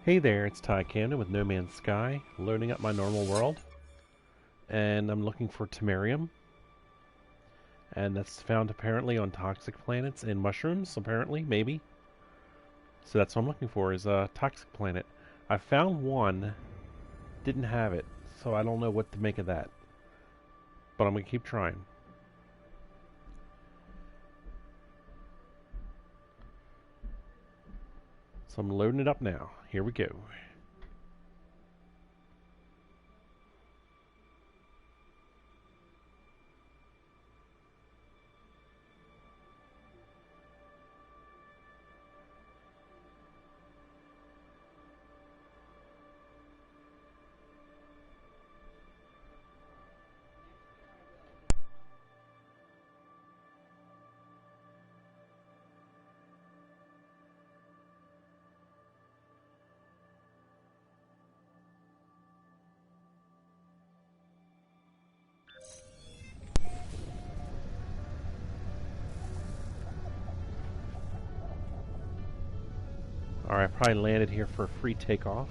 Hey there, it's Ty Camden with No Man's Sky, loading up my normal world, and I'm looking for Temerium, and that's found apparently on toxic planets and mushrooms, apparently, maybe. So that's what I'm looking for, is a toxic planet. I found one, didn't have it, so I don't know what to make of that, but I'm going to keep trying. So I'm loading it up now. Here we go. Alright, I probably landed here for a free takeoff.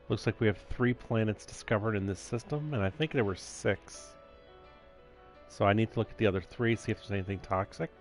Looks like we have 3 planets discovered in this system, and I think there were 6. So I need to look at the other 3, see if there's anything toxic.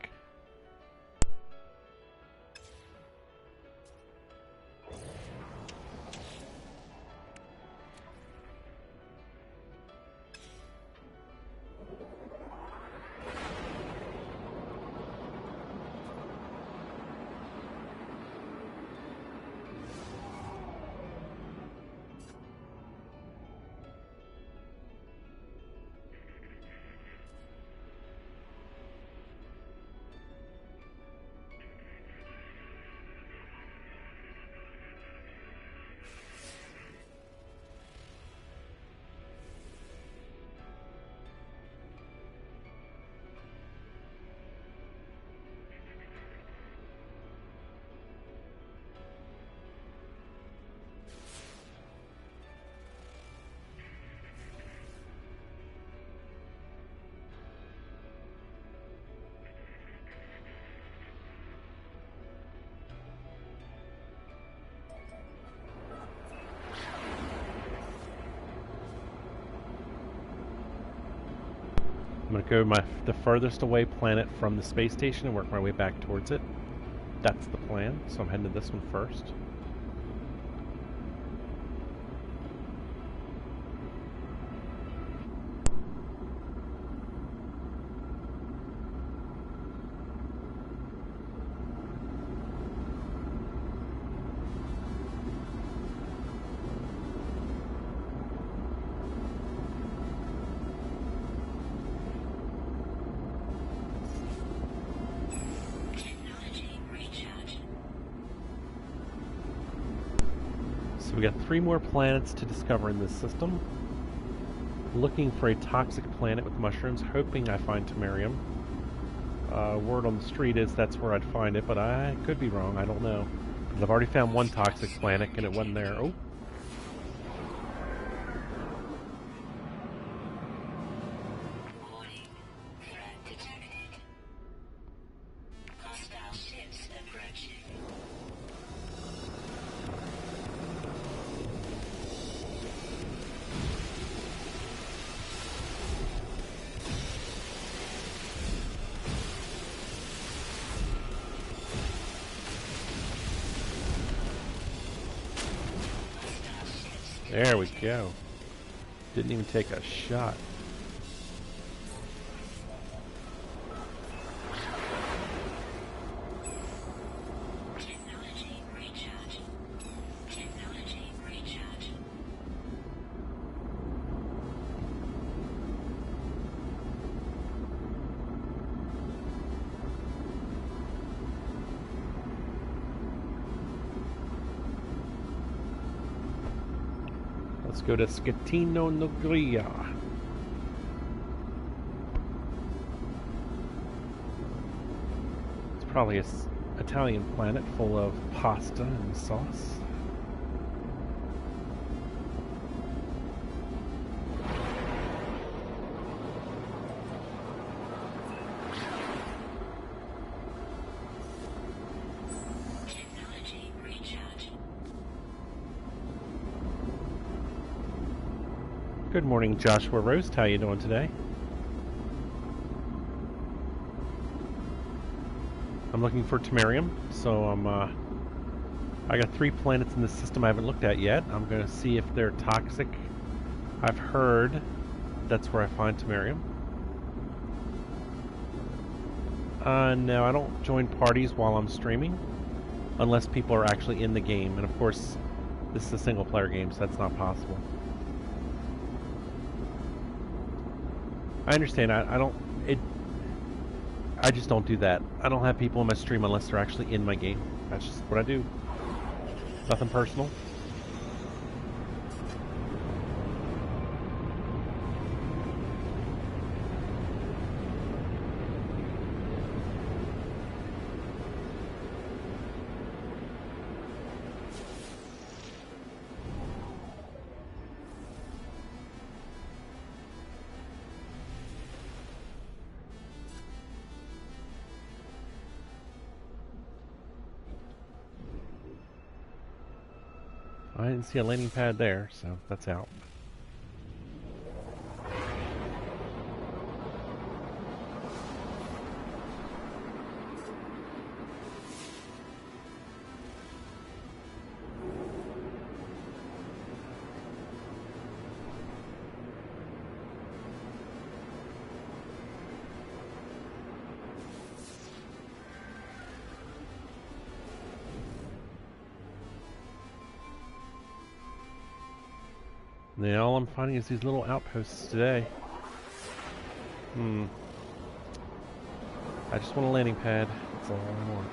I'm going to go the furthest away planet from the space station and work my way back towards it. That's the plan, so I'm heading to this one first. So we got 3 more planets to discover in this system. Looking for a toxic planet with mushrooms, hoping I find Temerium. Word on the street is that's where I'd find it, but I could be wrong, I don't know. Because I've already found one toxic planet and it wasn't there. Oh! There we go. Didn't even take a shot. Let's go to Scatino Nogria. It's probably an Italian planet full of pasta and sauce. Good morning, Joshua Roast. How you doing today? I'm looking for Temerium, so I got 3 planets in the system I haven't looked at yet. I'm going to see if they're toxic. I've heard that's where I find Temerium. No, I don't join parties while I'm streaming, unless people are actually in the game, and of course, this is a single-player game, so that's not possible. I understand. I just don't do that. I don't have people in my stream unless they're actually in my game. That's just what I do. Nothing personal. I didn't see a landing pad there, so that's out. Now all I'm finding is these little outposts today. I just want a landing pad. That's all I want.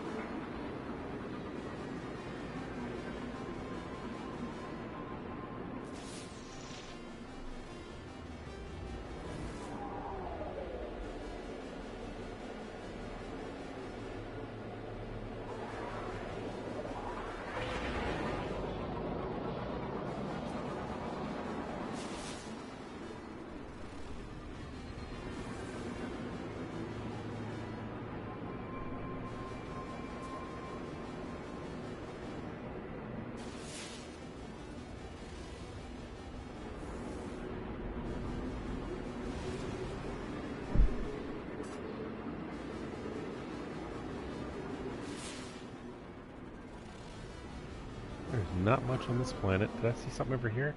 There's not much on this planet. Did I see something over here?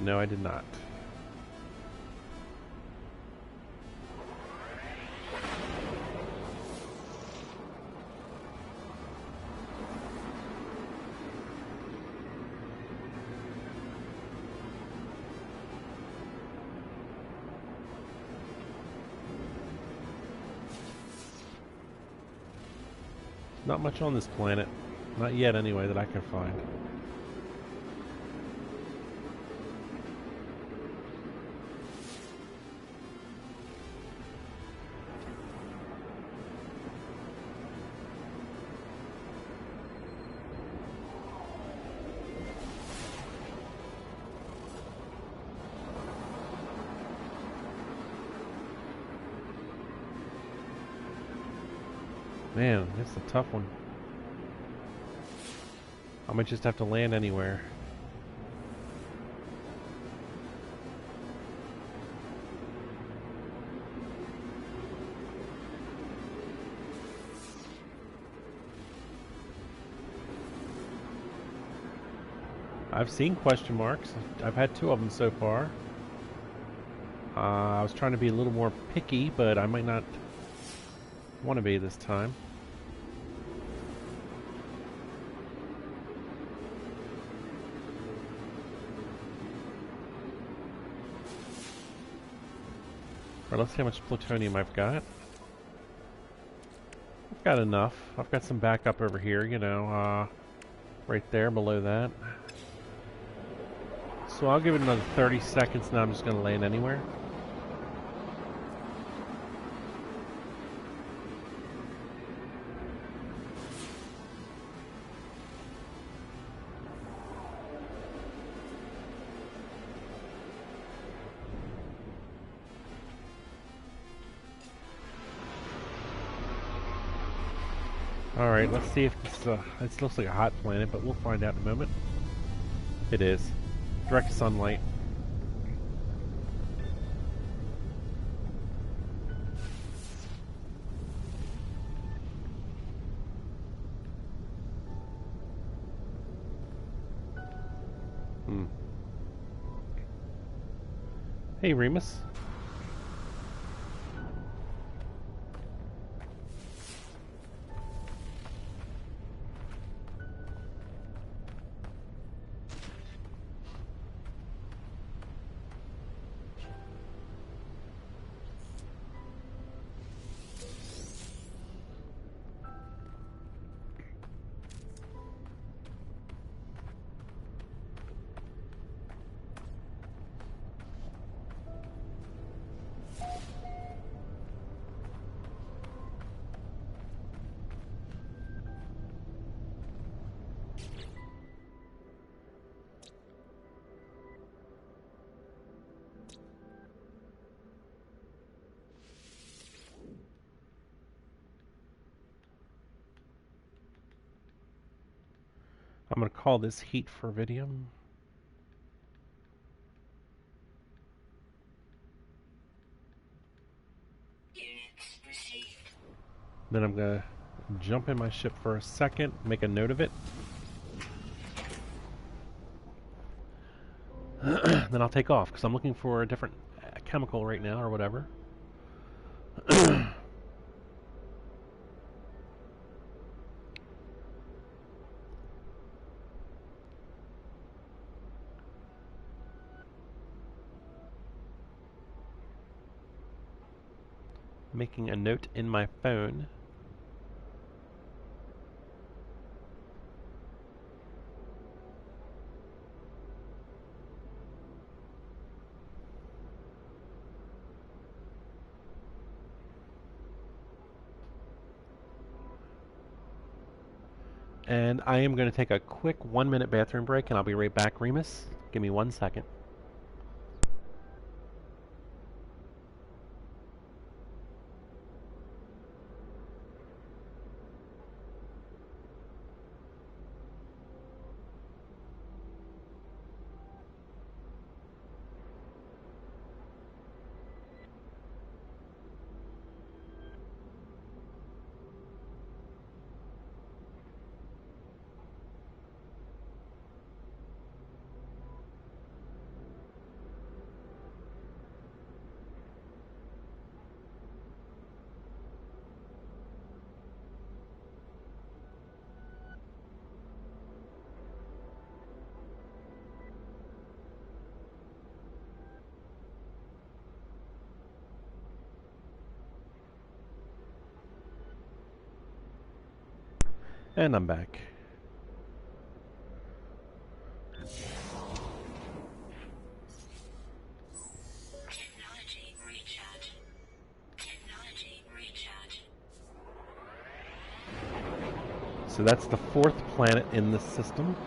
No, I did not. Not much on this planet. Not yet, anyway, that I can find. Man, that's a tough one. I might just have to land anywhere. I've seen question marks. I've had 2 of them so far. I was trying to be a little more picky, but I might not want to be this time. Alright, let's see how much plutonium I've got. I've got enough. I've got some backup over here, you know, right there below that. So I'll give it another 30 seconds, now I'm just going to land anywhere. Alright, let's see if this it looks like a hot planet, but we'll find out in a moment. It is. Direct sunlight. Hey, Remus. I'm going to call this heat for video. Then I'm going to jump in my ship for a second, make a note of it. Then I'll take off because I'm looking for a different chemical right now or whatever. Making a note in my phone. And I am going to take a quick 1-minute bathroom break, and I'll be right back, Remus. Give me 1 second. And I'm back. Technology recharge. Technology recharge. So that's the 4th planet in this system.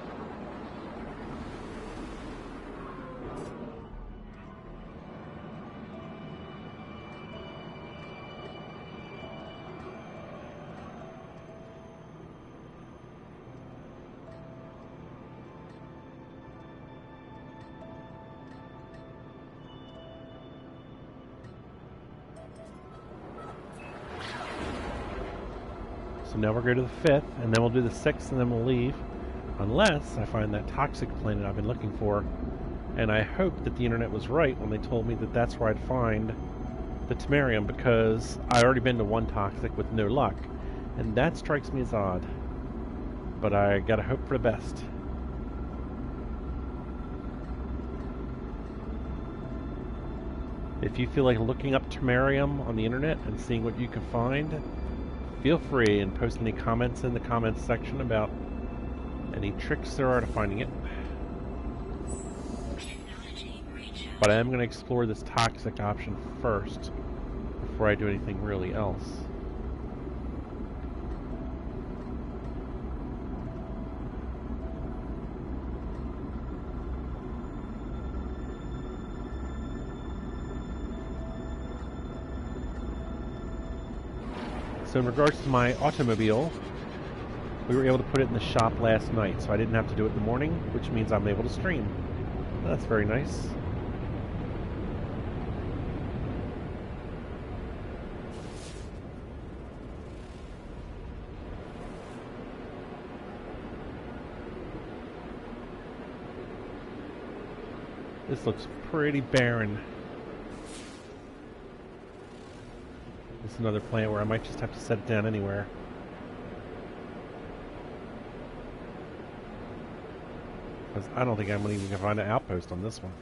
So now we'll go to the 5th, and then we'll do the 6th, and then we'll leave. Unless I find that toxic planet I've been looking for. And I hope that the internet was right when they told me that that's where I'd find the Temerium, because I've already been to one toxic with no luck. And that strikes me as odd. But I gotta hope for the best. If you feel like looking up Temerium on the internet and seeing what you can find, feel free and post any comments in the comments section about any tricks there are to finding it. But I am going to explore this toxic option first before I do anything really else. So in regards to my automobile, we were able to put it in the shop last night, so I didn't have to do it in the morning, which means I'm able to stream. That's very nice. This looks pretty barren. This is another planet where I might just have to set it down anywhere. Because I don't think I'm even going to find an outpost on this one.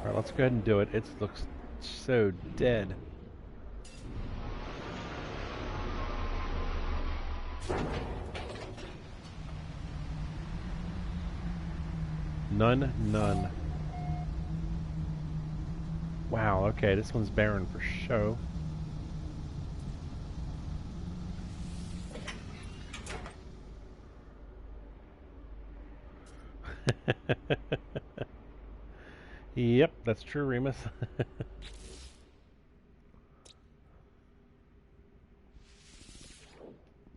Alright, let's go ahead and do it. It looks so dead. None. Wow, okay, this one's barren for show. Yep, that's true, Remus.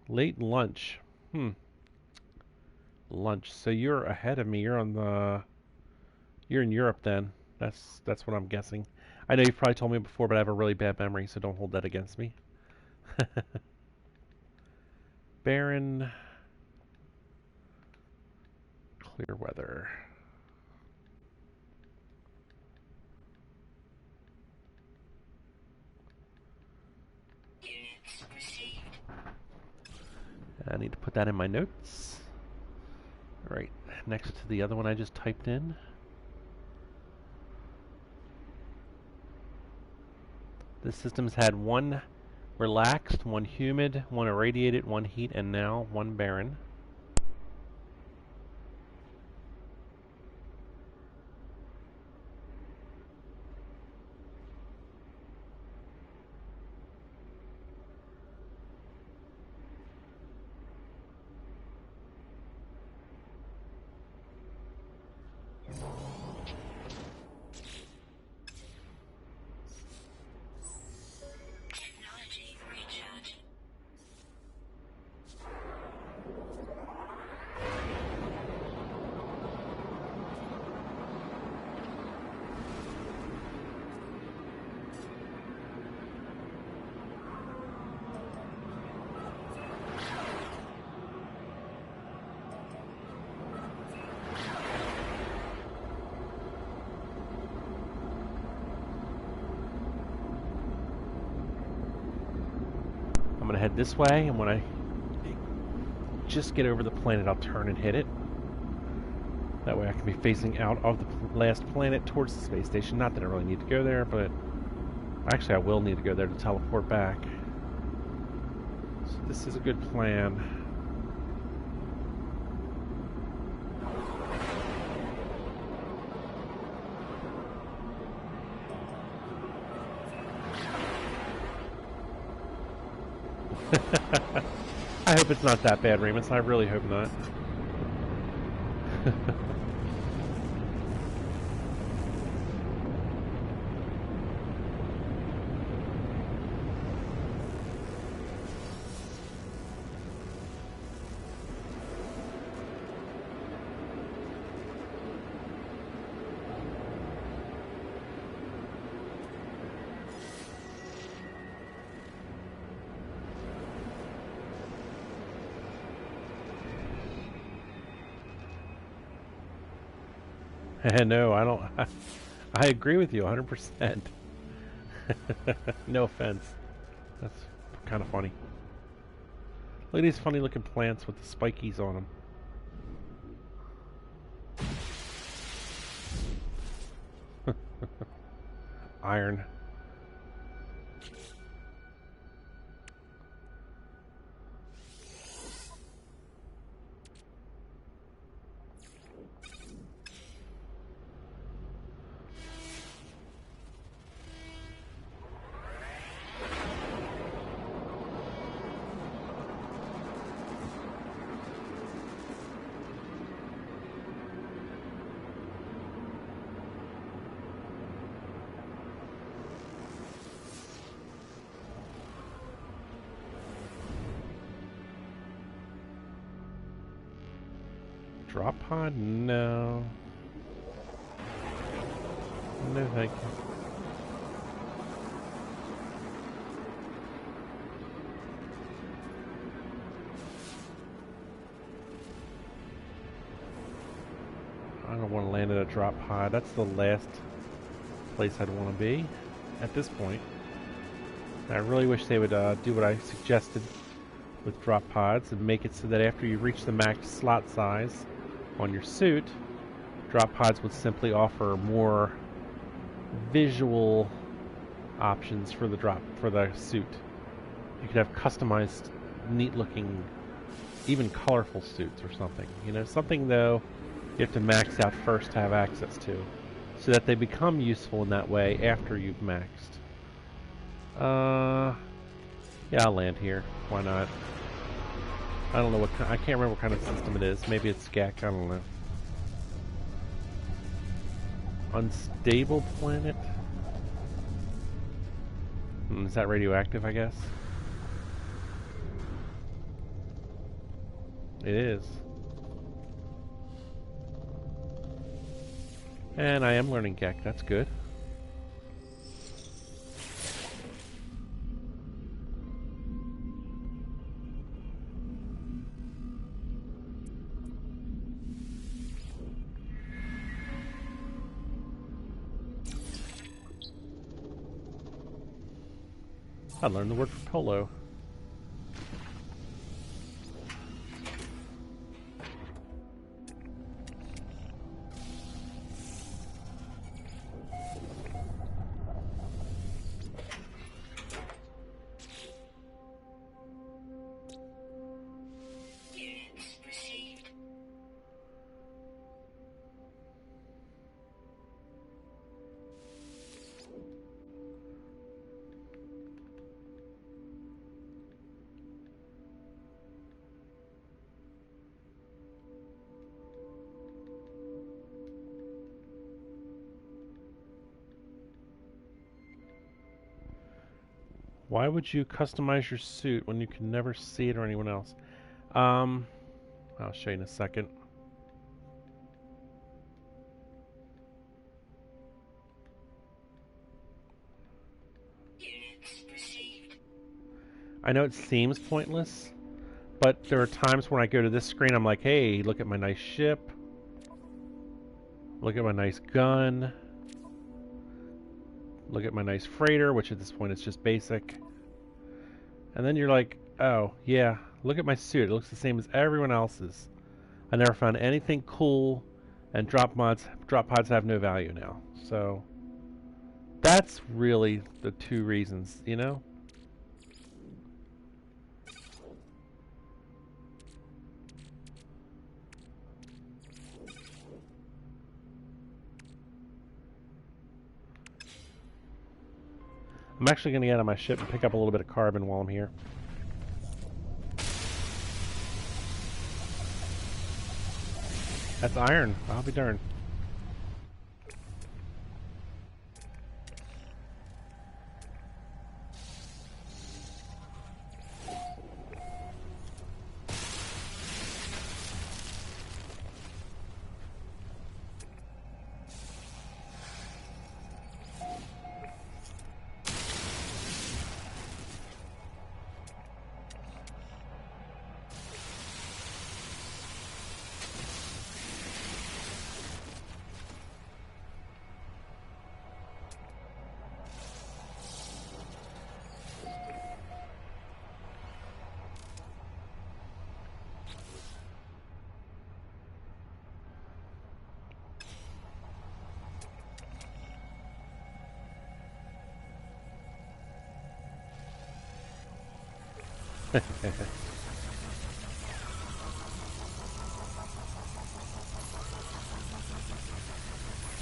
Late lunch. Lunch. So you're ahead of me. You're on the... You're in Europe then. That's what I'm guessing. I know you've probably told me before, but I have a really bad memory, so don't hold that against me. Barren. Clear weather. Units received. I need to put that in my notes. Alright, next to the other one I just typed in. This system's had one relaxed, one humid, one irradiated, one heat, and now one barren. Technology recharge. I'm gonna head this way, and when I just get over the planet, I'll turn and hit it. That way I can be facing out of the last planet towards the space station. Not that I really need to go there, but actually I will need to go there to teleport back. So this is a good plan. I hope it's not that bad, Remus. I really hope not. No, I don't. I agree with you 100%. No offense. That's kind of funny. Look at these funny looking plants with the spikies on them. Iron. Drop pod? No. No, thank you. I don't want to land at a drop pod. That's the last place I'd want to be at this point. I really wish they would do what I suggested with drop pods and make it so that after you reach the max slot size on your suit, drop pods would simply offer more visual options for the suit. You could have customized, neat-looking, even colorful suits or something. You know, something though you have to max out first to have access to, so that they become useful in that way after you've maxed. Yeah, I'll land here. Why not? I don't know what I can't remember what kind of system it is. Maybe it's GAC. I don't know. Unstable planet. Is that radioactive? I guess it is. And I am learning GAC. That's good. I learned the word for polo. Units received. Why would you customize your suit when you can never see it or anyone else? I'll show you in a second. Units received. I know it seems pointless, but there are times when I go to this screen, I'm like, hey, look at my nice ship. Look at my nice gun. Look at my nice freighter, which at this point is just basic. And then you're like, oh, yeah, look at my suit. It looks the same as everyone else's. I never found anything cool, and drop pods have no value now. So that's really the two reasons, you know? I'm actually going to get out of my ship and pick up a little bit of carbon while I'm here. That's iron. I'll be darned.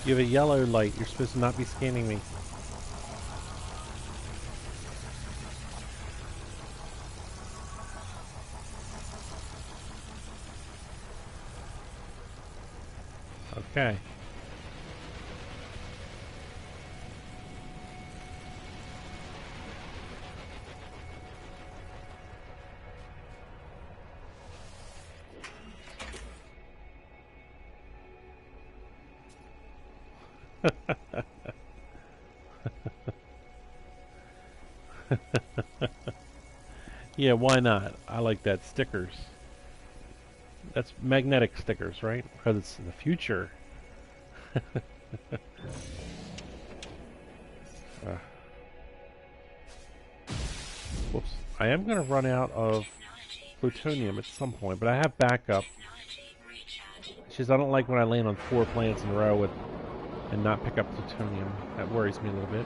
You have a yellow light. You're supposed to not be scanning me. Okay. Yeah, why not? I like that. Stickers. That's magnetic stickers, right? Because it's the future. Whoops. I am going to run out of plutonium at some point, but I have backup. It's just I don't like when I land on 4 planets in a row and not pick up plutonium. That worries me a little bit.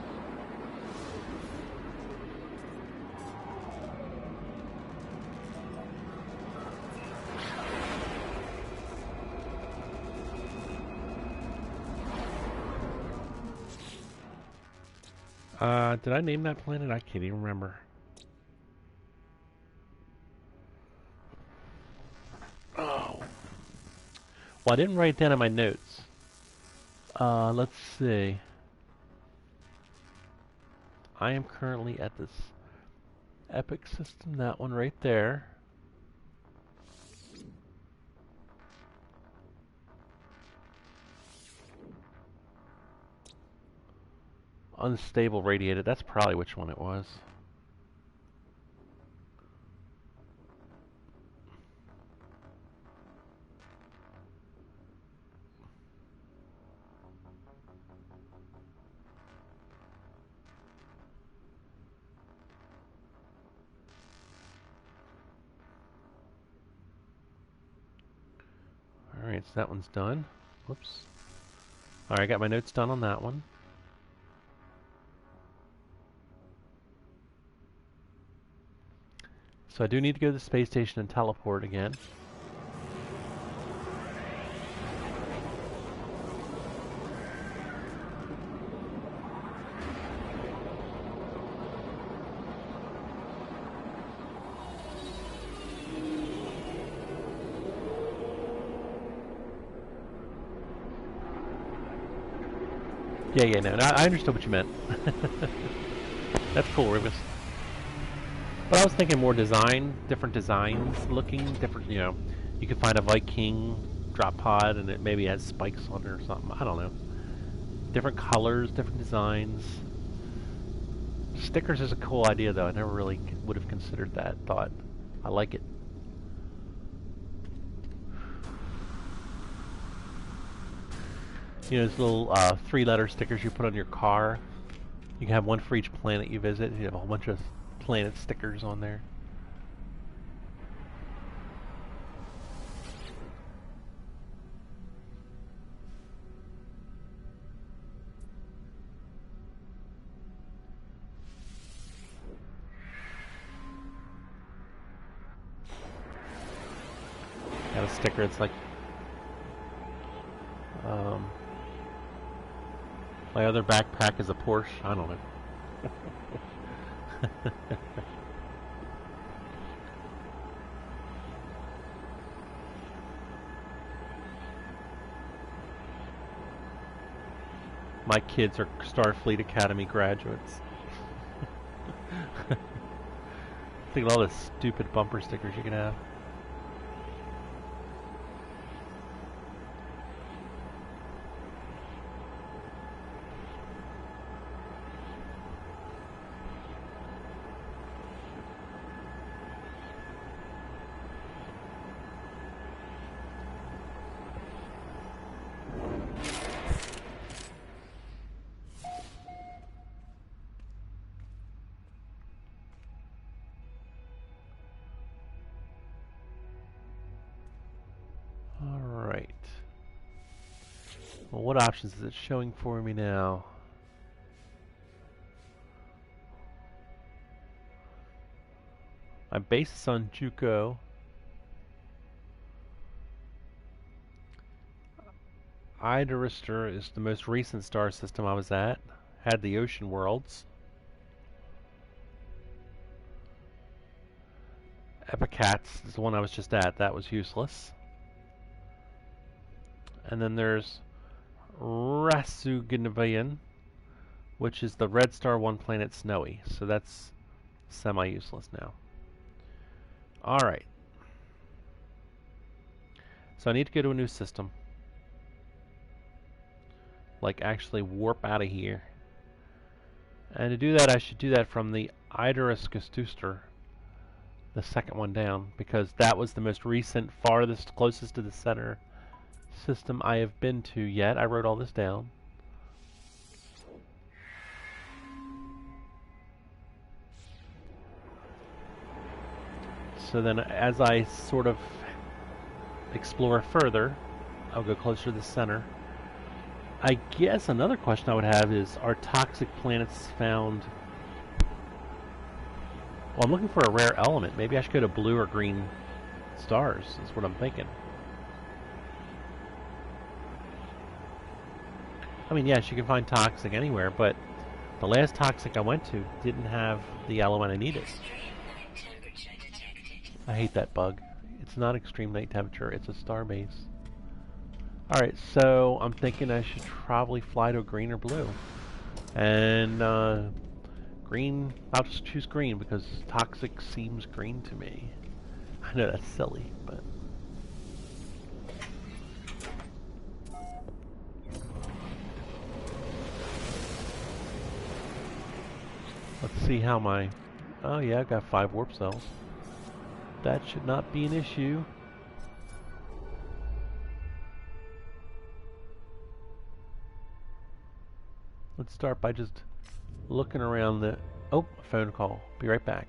Did I name that planet? I can't even remember. Oh. Well, I didn't write it down in my notes. Let's see. I am currently at this epic system, that one right there. Unstable radiated, that's probably which one it was. Alright, so that one's done. Whoops. Alright, I got my notes done on that one. So I do need to go to the space station and teleport again. Yeah, no, I understood what you meant. That's cool, Rubus. But I was thinking more design, different designs looking, different, you know, you could find a Viking drop pod and it maybe has spikes on it or something, I don't know. Different colors, different designs. Stickers is a cool idea though, I never really would have considered that thought. I like it. You know, those little 3-letter stickers you put on your car. You can have one for each planet you visit. You have a whole bunch of planet stickers on there. Got a sticker. It's like my other backpack is a Porsche. I don't know. My kids are Starfleet Academy graduates. Think of all the stupid bumper stickers you can have. Alright. Well, what options is it showing for me now? My base is on Juco. Idarister is the most recent star system I was at. Had the ocean worlds. Epicats is the one I was just at. That was useless. And then there's Rasugnavian, which is the red star 1 planet Snowy. So that's semi-useless now. Alright. So I need to go to a new system. Like actually warp out of here. And to do that, I should do that from the Idarister, the second one down, because that was the most recent, farthest, closest to the center system I have been to yet. I wrote all this down. So then as I sort of explore further, I'll go closer to the center. I guess another question I would have is, are toxic planets found... Well, I'm looking for a rare element. Maybe I should go to blue or green stars, is what I'm thinking. I mean, yes, you can find toxic anywhere, but the last toxic I went to didn't have the element I needed. I hate that bug. It's not extreme night temperature, it's a star base. Alright, so I'm thinking I should probably fly to green or blue. And green, I'll just choose green because toxic seems green to me. I know that's silly, but... Let's see how my... Oh yeah, I've got 5 warp cells. That should not be an issue. Let's start by just looking around the... Oh, a phone call. Be right back.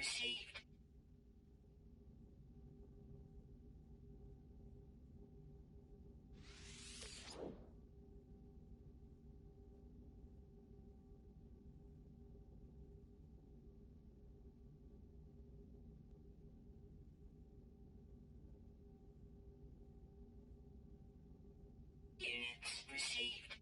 received. Units received.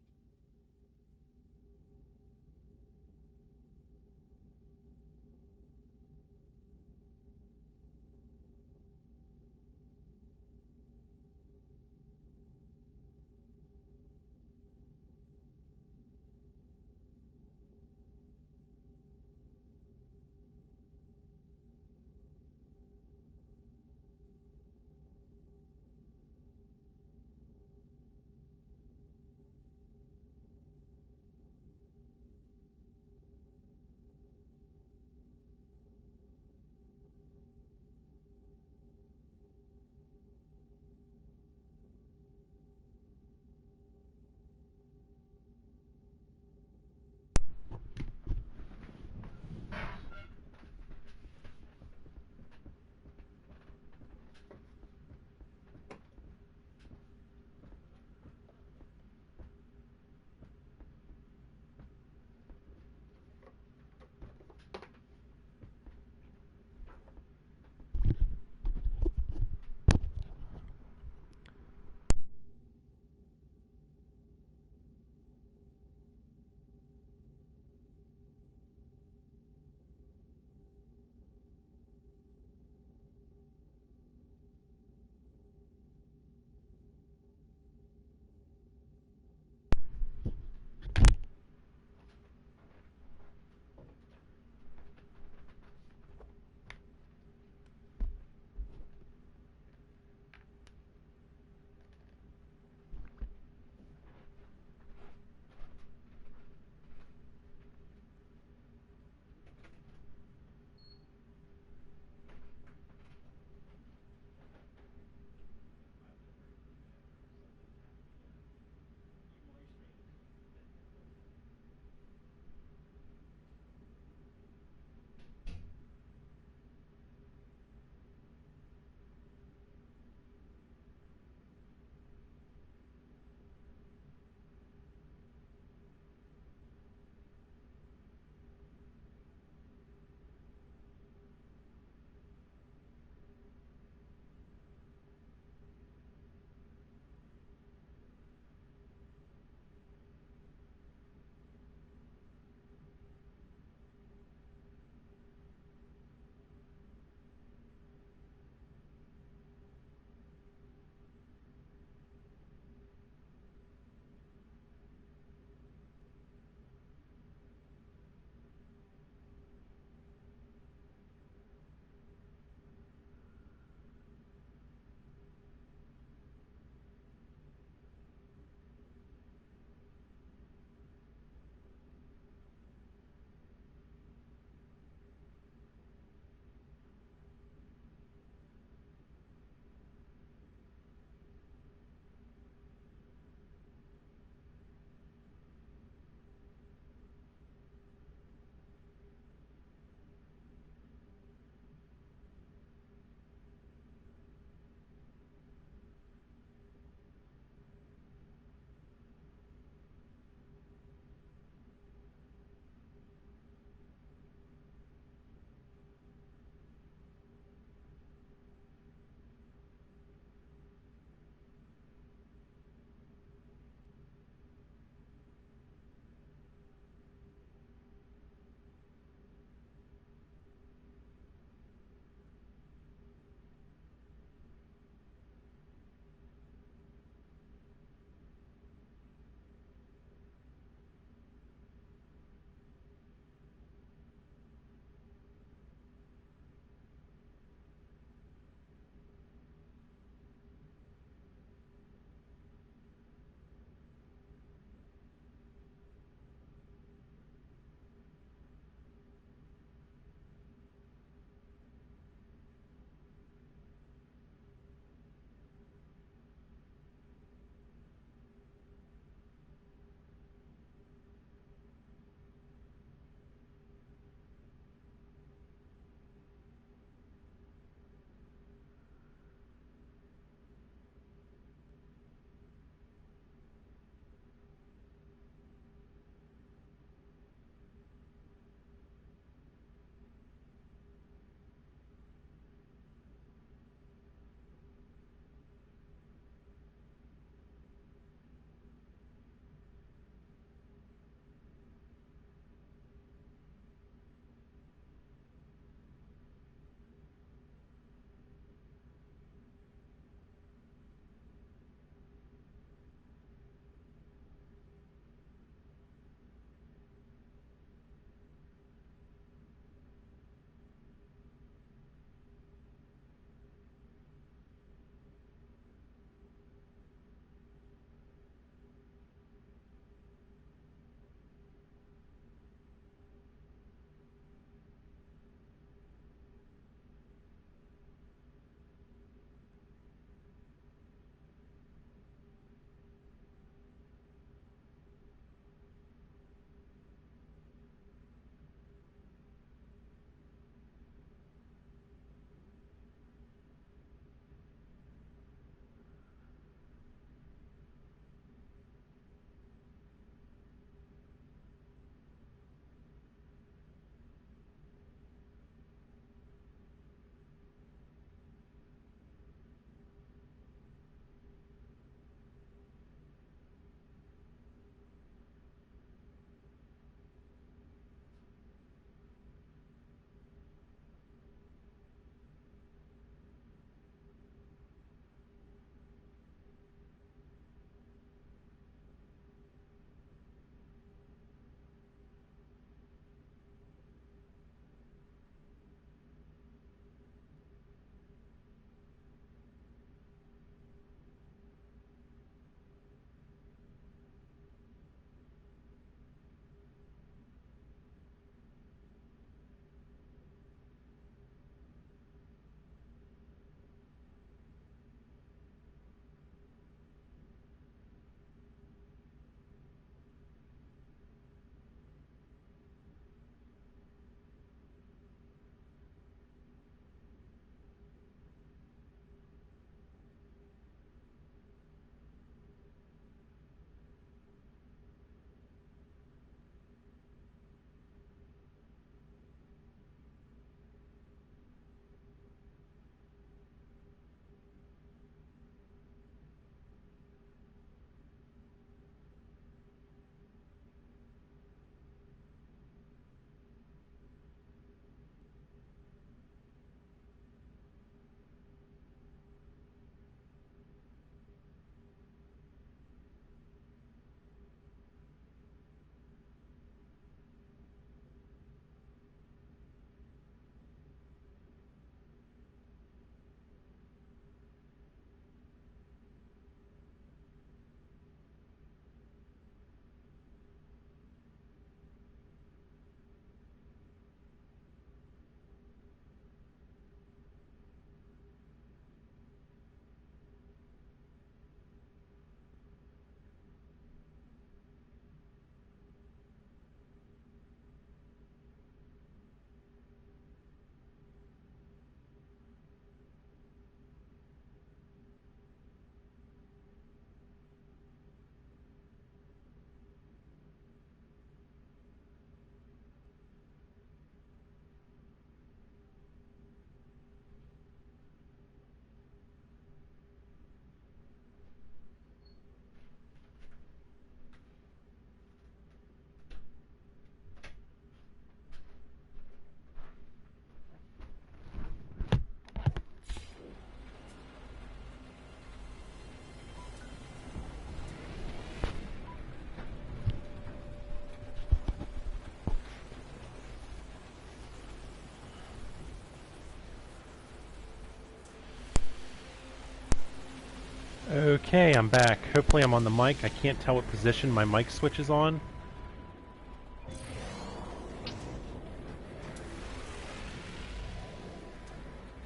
Okay, I'm back. Hopefully I'm on the mic. I can't tell what position my mic switch is on.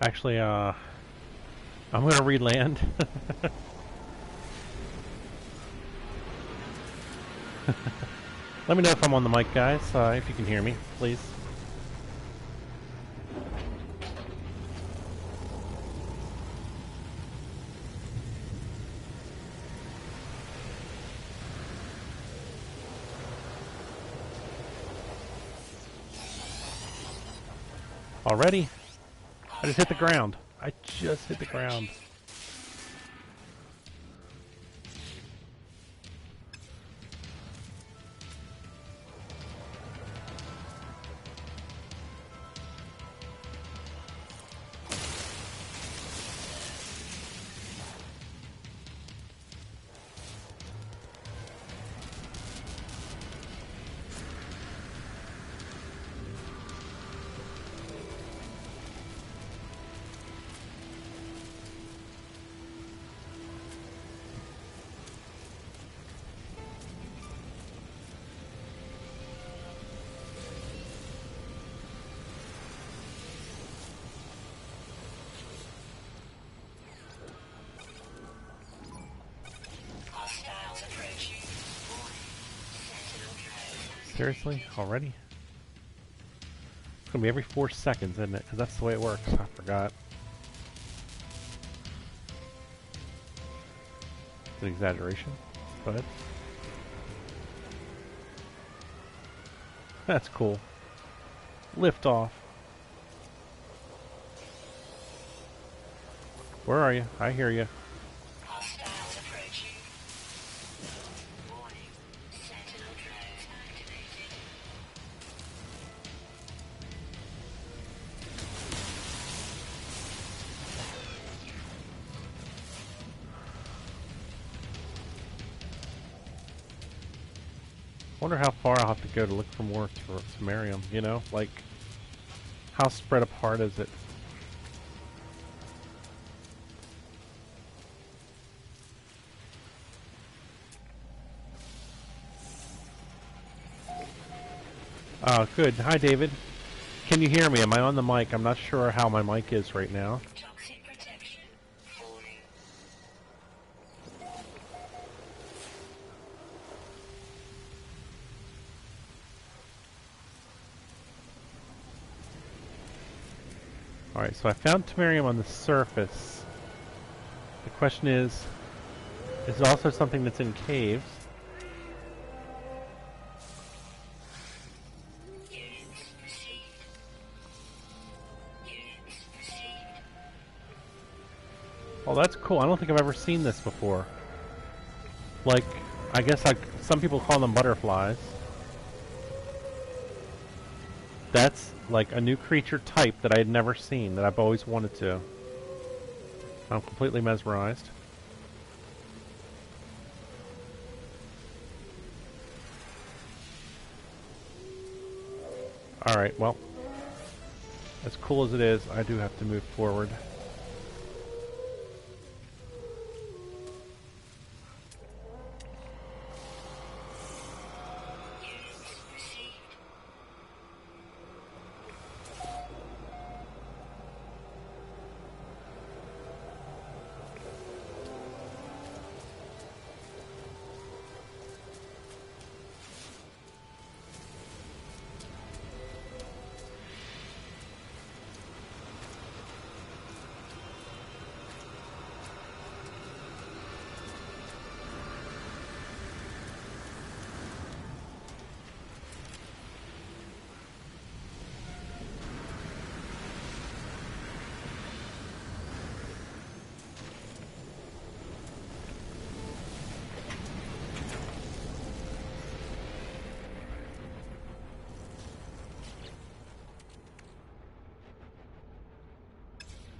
Actually, I'm gonna re-land. Let me know if I'm on the mic, guys, if you can hear me, please. Already? I just hit the ground. I just hit the ground. Hostiles approaching. Warning. Sentinel drone. Seriously? Already? It's gonna be every 4 seconds, isn't it? Because that's the way it works. I forgot. It's an exaggeration, but that's cool. Lift off. Where are you? I hear you. Hostiles approaching. Warning. Sentinel drone activated. Wonder how far I'll have to go to look for more Temerium, you know? Like, how spread apart is it? Oh, good. Hi, David. Can you hear me? Am I on the mic? I'm not sure how my mic is right now. Toxic protection. Falling. Alright, so I found Temerium on the surface. The question is it also something that's in caves? Units received. Units received. Oh, that's cool. I don't think I've ever seen this before. Like, I guess some people call them butterflies. That's like a new creature type that I had never seen, that I've always wanted to. I'm completely mesmerized. Alright, well, as cool as it is, I do have to move forward. Units received.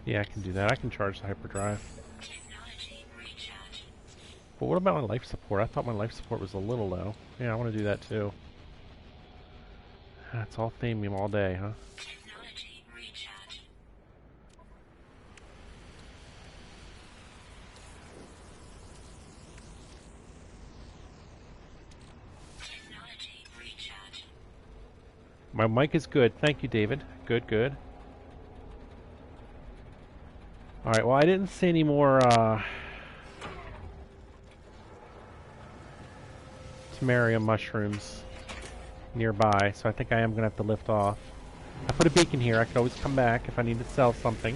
Yeah, I can do that. I can charge the hyperdrive. Technology recharge. But what about my life support? I thought my life support was a little low. Yeah, I want to do that too. That's all themium all day, huh? Technology recharge. My mic is good. Thank you, David. Good, good. Alright, well, I didn't see any more, Temerium mushrooms nearby, so I think I am going to have to lift off. I put a beacon here. I could always come back if I need to sell something.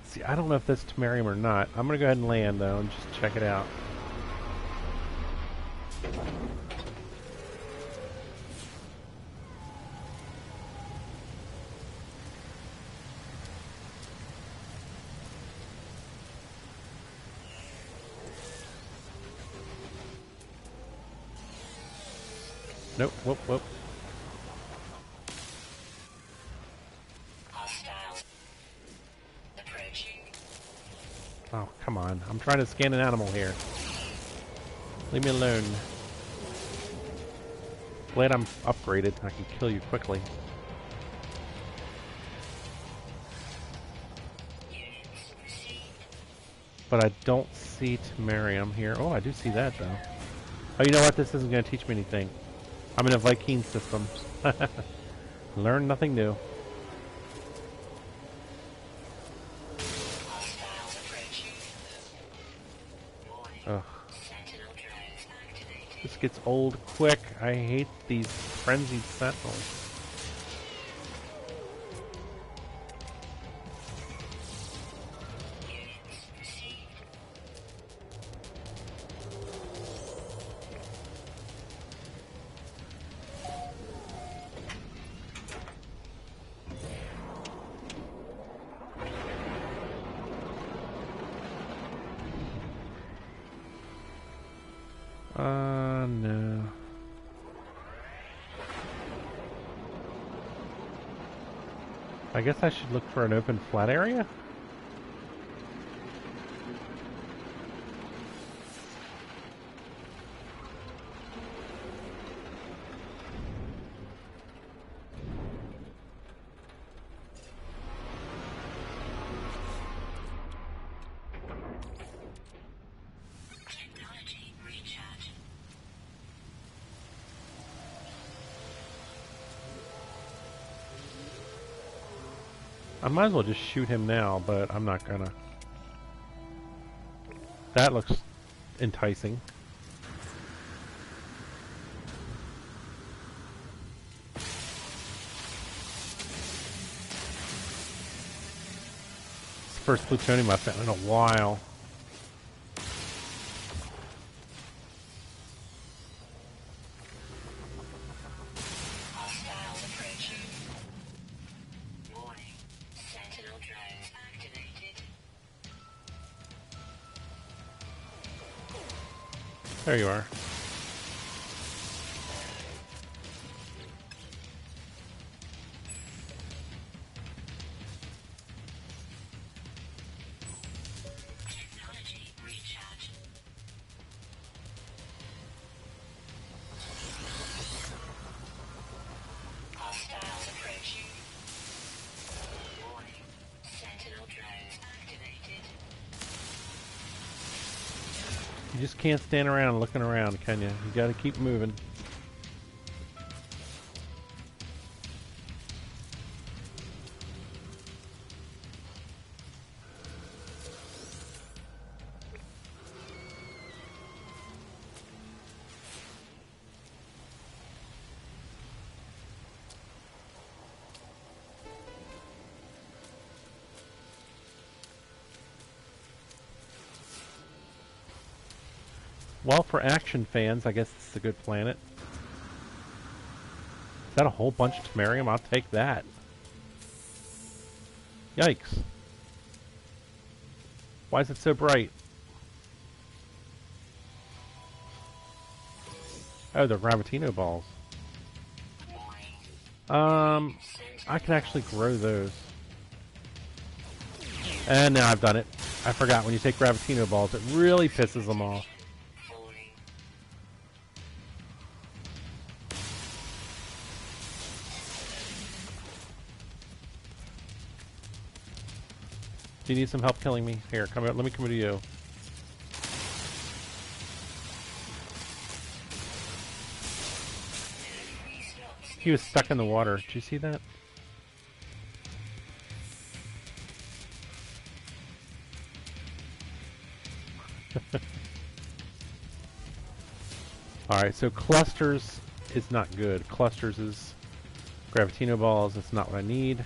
See, I don't know if that's Temerium or not. I'm going to go ahead and land, though, and just check it out. Nope, whoop, whoop. Hostiles approaching. Oh, come on. I'm trying to scan an animal here. Leave me alone. Glad I'm upgraded. I can kill you quickly. Units received. But I don't see Temerium here. Oh, I do see that, though. Oh, you know what? This isn't going to teach me anything. I'm in a Viking system. Learn nothing new. Hostiles approaching. Warning. Ugh. Sentinel drones activated. This gets old quick. I hate these frenzied sentinels. Units received. No. I guess I should look for an open flat area? Technology recharge. I might as well just shoot him now, but I'm not gonna. That looks enticing. It's the first plutonium I've found in a while. Hostiles approaching. Warning. Sentinel drones activated. There you are. Technology recharge. Hostiles approaching. Warning. Sentinel drones activated. You just can't stand around looking around, can you? You gotta keep moving. Well, for action fans, I guess this is a good planet. Is that a whole bunch of Temerium? I'll take that. Yikes. Why is it so bright? Oh, they're Gravitino balls. I can actually grow those. And now I've done it. I forgot, when you take Gravitino balls, it really pisses them off. Do you need some help killing me? Here, come out. Let me come to you. He was stuck in the water. Did you see that? Alright, so clusters is not good. Clusters is Gravitino balls. That's not what I need.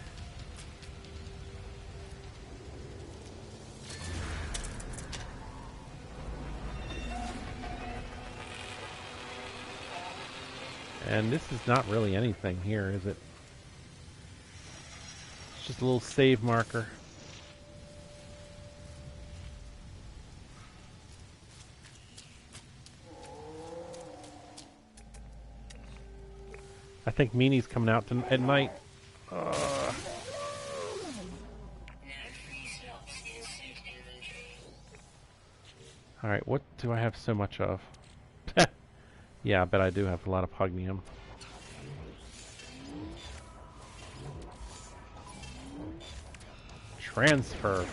And this is not really anything here, is it? It's just a little save marker. I think Meanie's coming out at night. Alright, what do I have so much of? Yeah, I bet I do have a lot of pugnium. Transfer.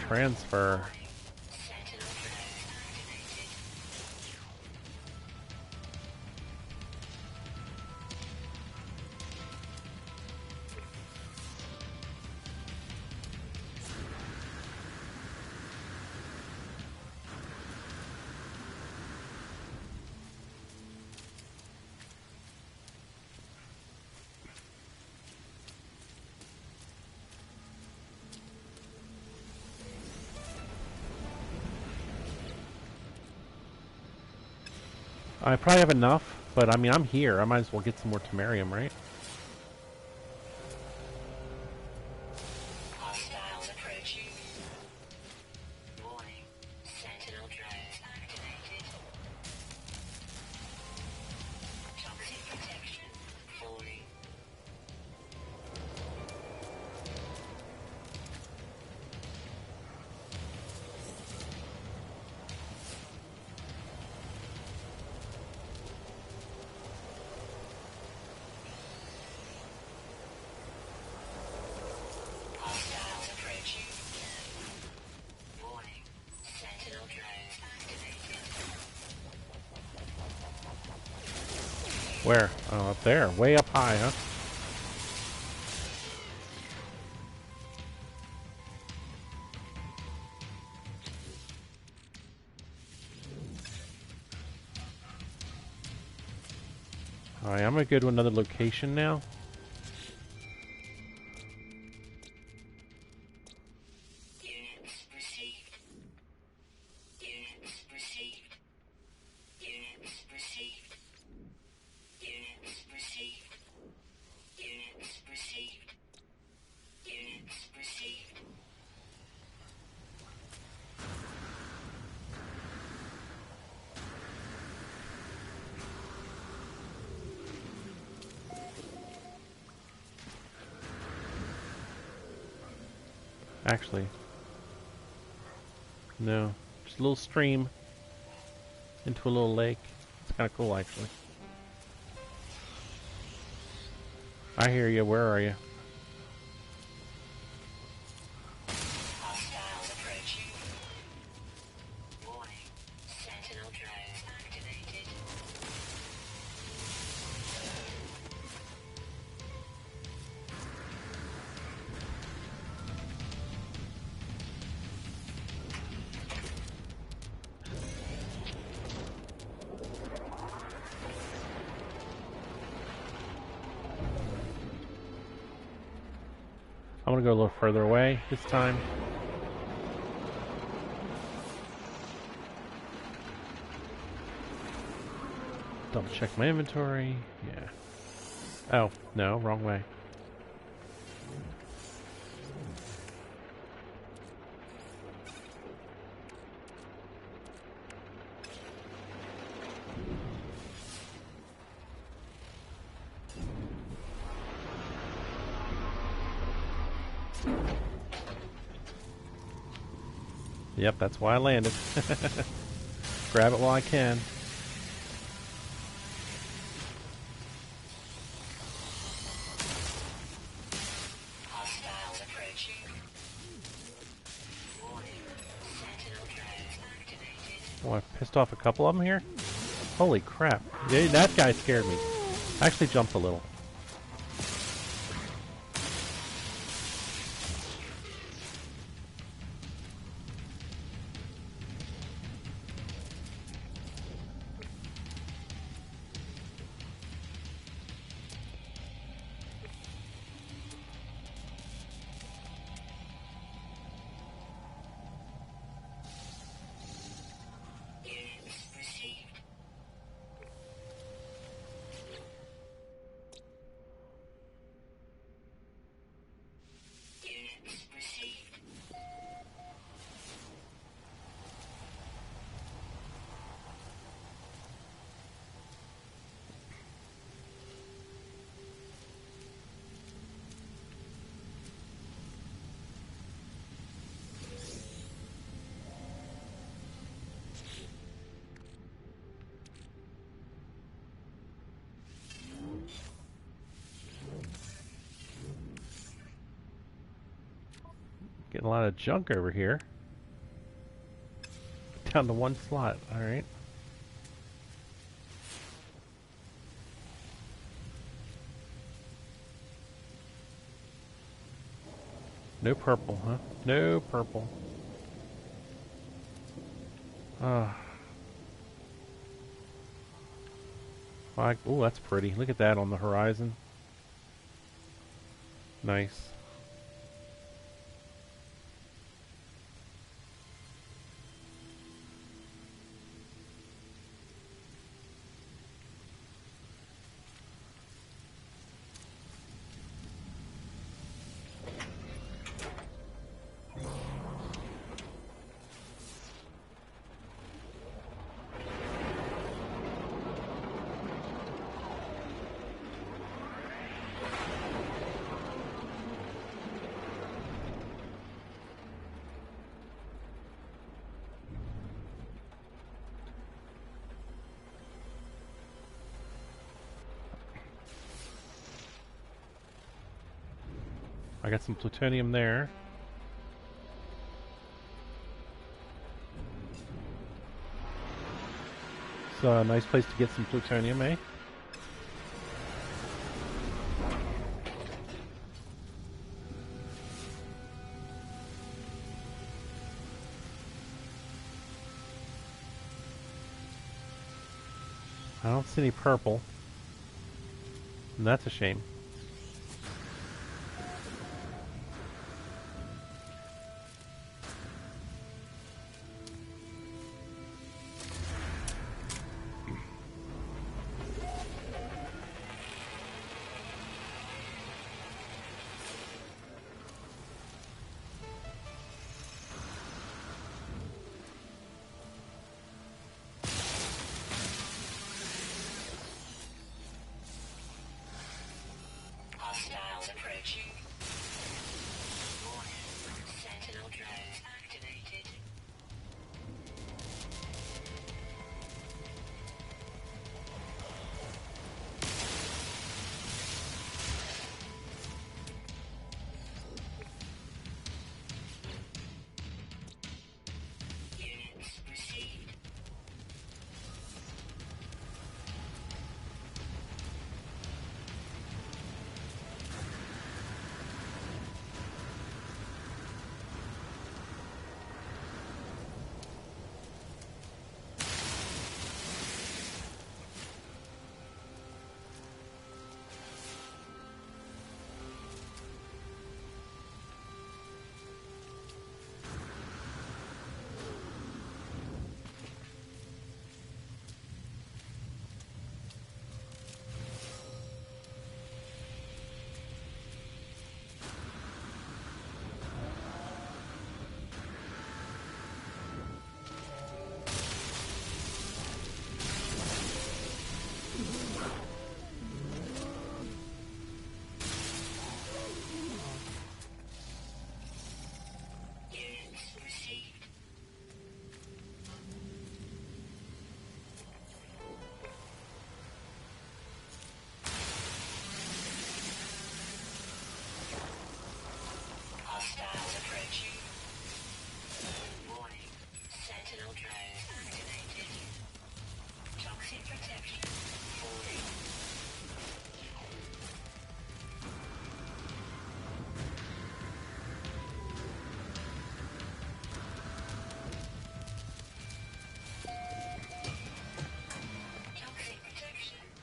I probably have enough, but I mean, I'm here. I might as well get some more Temerium, right? Hostiles approaching. Warning. Sentinel drones activated. Toxic protection falling. Hostiles approaching. Warning. Sentinel drones activated. Where? Oh, up there. Way up high, huh? Alright, I'm gonna go to another location now. Units received. Units received. Units received. Units received. Units received. Units received. Actually, no. Just a little stream into a little lake. It's kind of cool, actually. I hear you. Where are you? Hostiles approaching. Warning. Sentinel drones activated. I'm gonna go a little further away this time. Double check my inventory. Yeah. Oh, no, wrong way. Yep, that's why I landed. Grab it while I can. Hostiles approaching. Warning. Oh, I pissed off a couple of them here. Holy crap. Yeah, that guy scared me. I actually jumped a little. Units received. Units received. Getting a lot of junk over here. Down to one slot. Alright. No purple, huh? No purple. Ah. Oh, that's pretty. Look at that on the horizon. Nice. I got some plutonium there. It's a nice place to get some plutonium, eh? I don't see any purple. And that's a shame.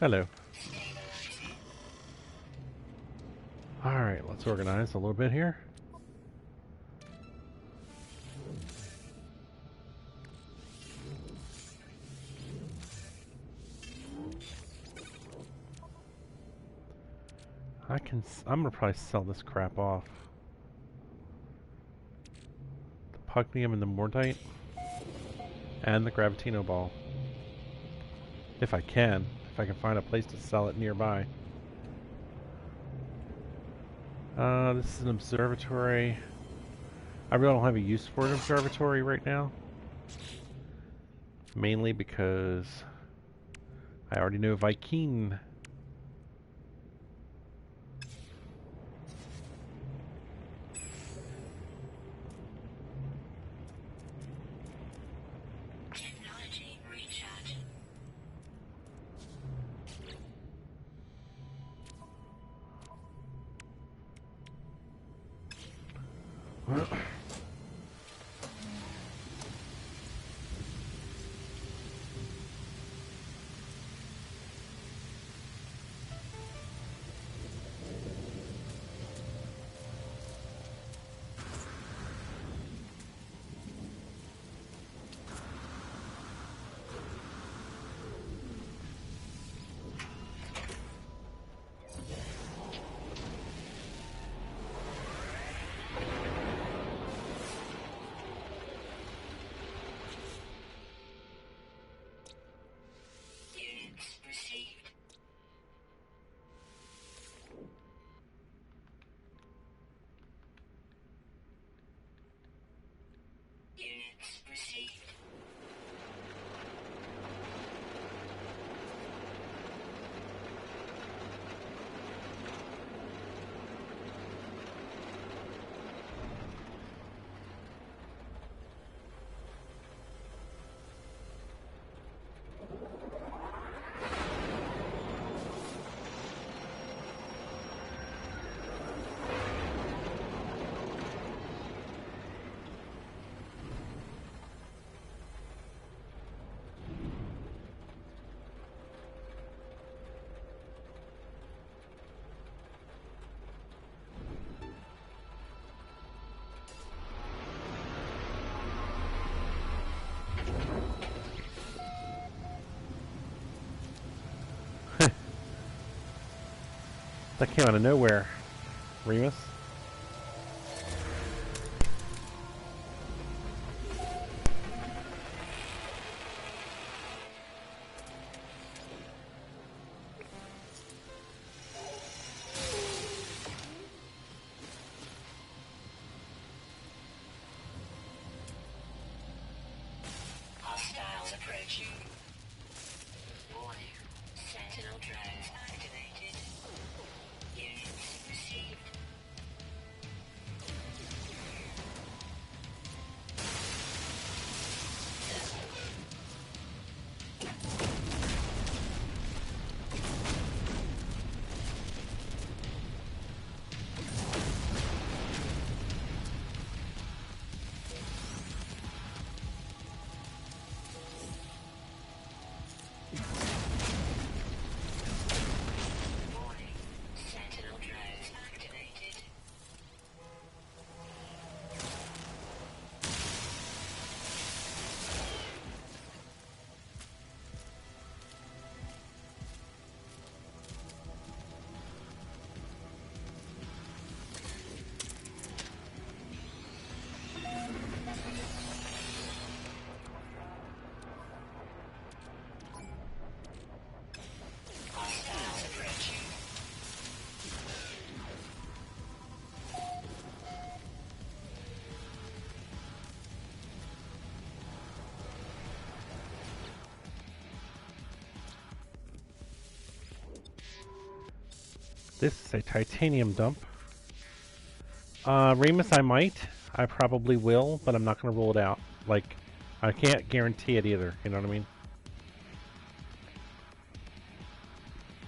Hello. Stabilizing. Alright, let's organize a little bit here. I'm gonna probably sell this crap off. The Pugnium and the Mordite. And the Gravitino Ball. If I can. If I can find a place to sell it nearby. This is an observatory. I really don't have a use for an observatory right now. Mainly because I already know Viking. Technology recharge. Units received. Units received. That came out of nowhere, Remus. Hostiles approaching. Warning. Sentinel drones activated. Units received. Warning. Sentinel drones activated. Hostiles approaching. This is a titanium dump. Remus, I might. I probably will, but I'm not going to rule it out. Like, I can't guarantee it either. You know what I mean?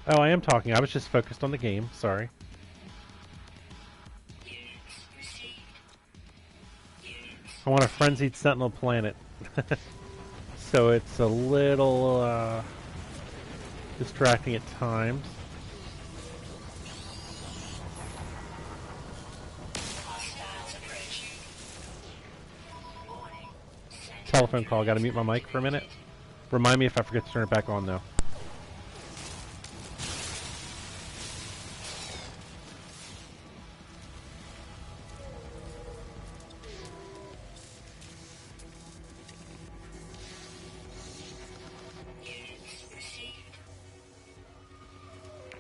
Oh, I am talking. I was just focused on the game. Sorry. Units received. Units. I want a frenzied sentinel planet. So it's a little, distracting at times. Hostiles approaching. Warning. Telephone call. Gotta mute my mic for a minute. Remind me if I forget to turn it back on, though. Units received.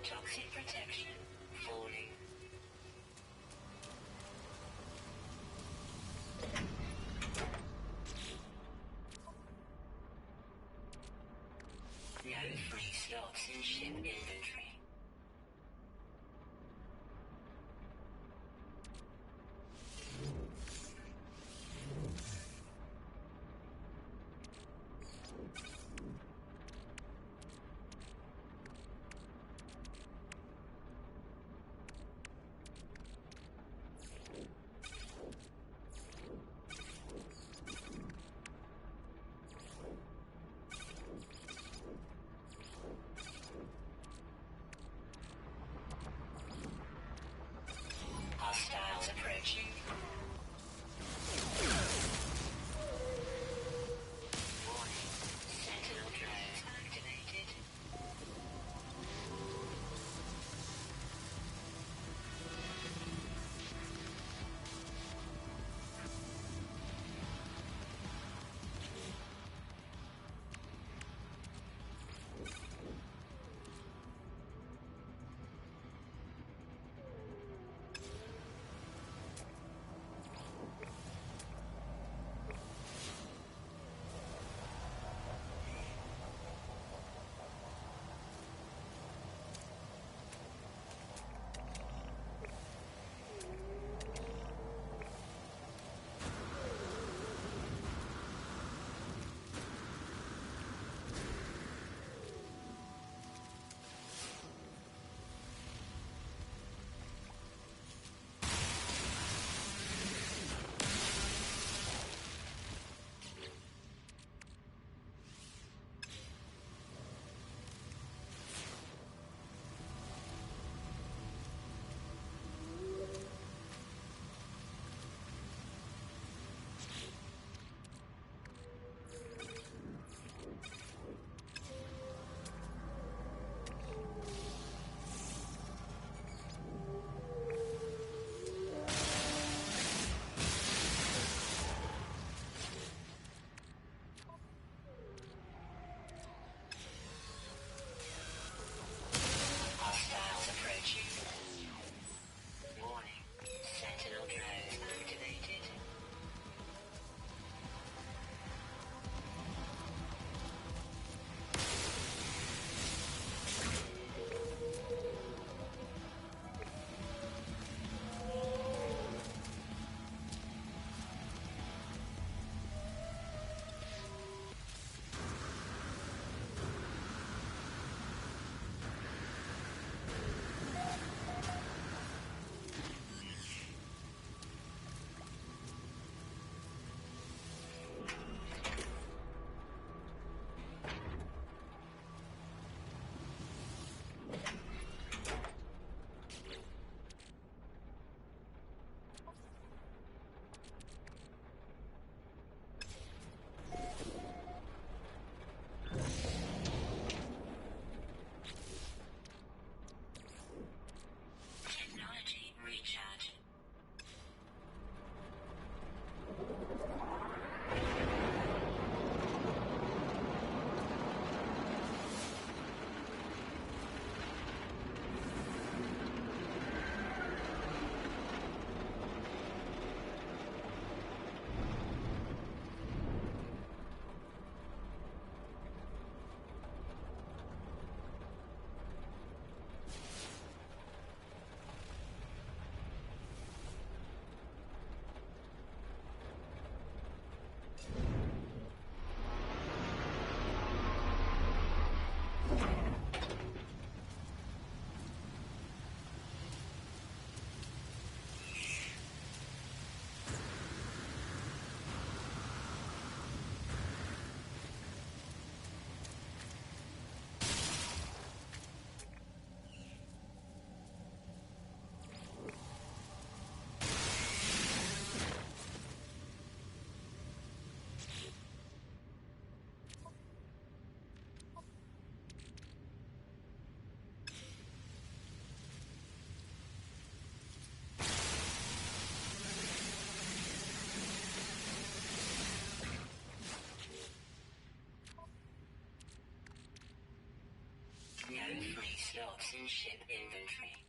Toxic protection falling. No free slots in ship inventory. No free slots in ship inventory.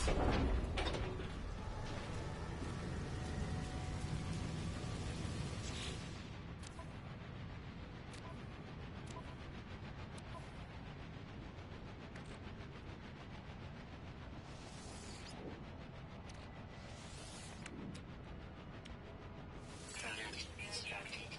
Product constructed.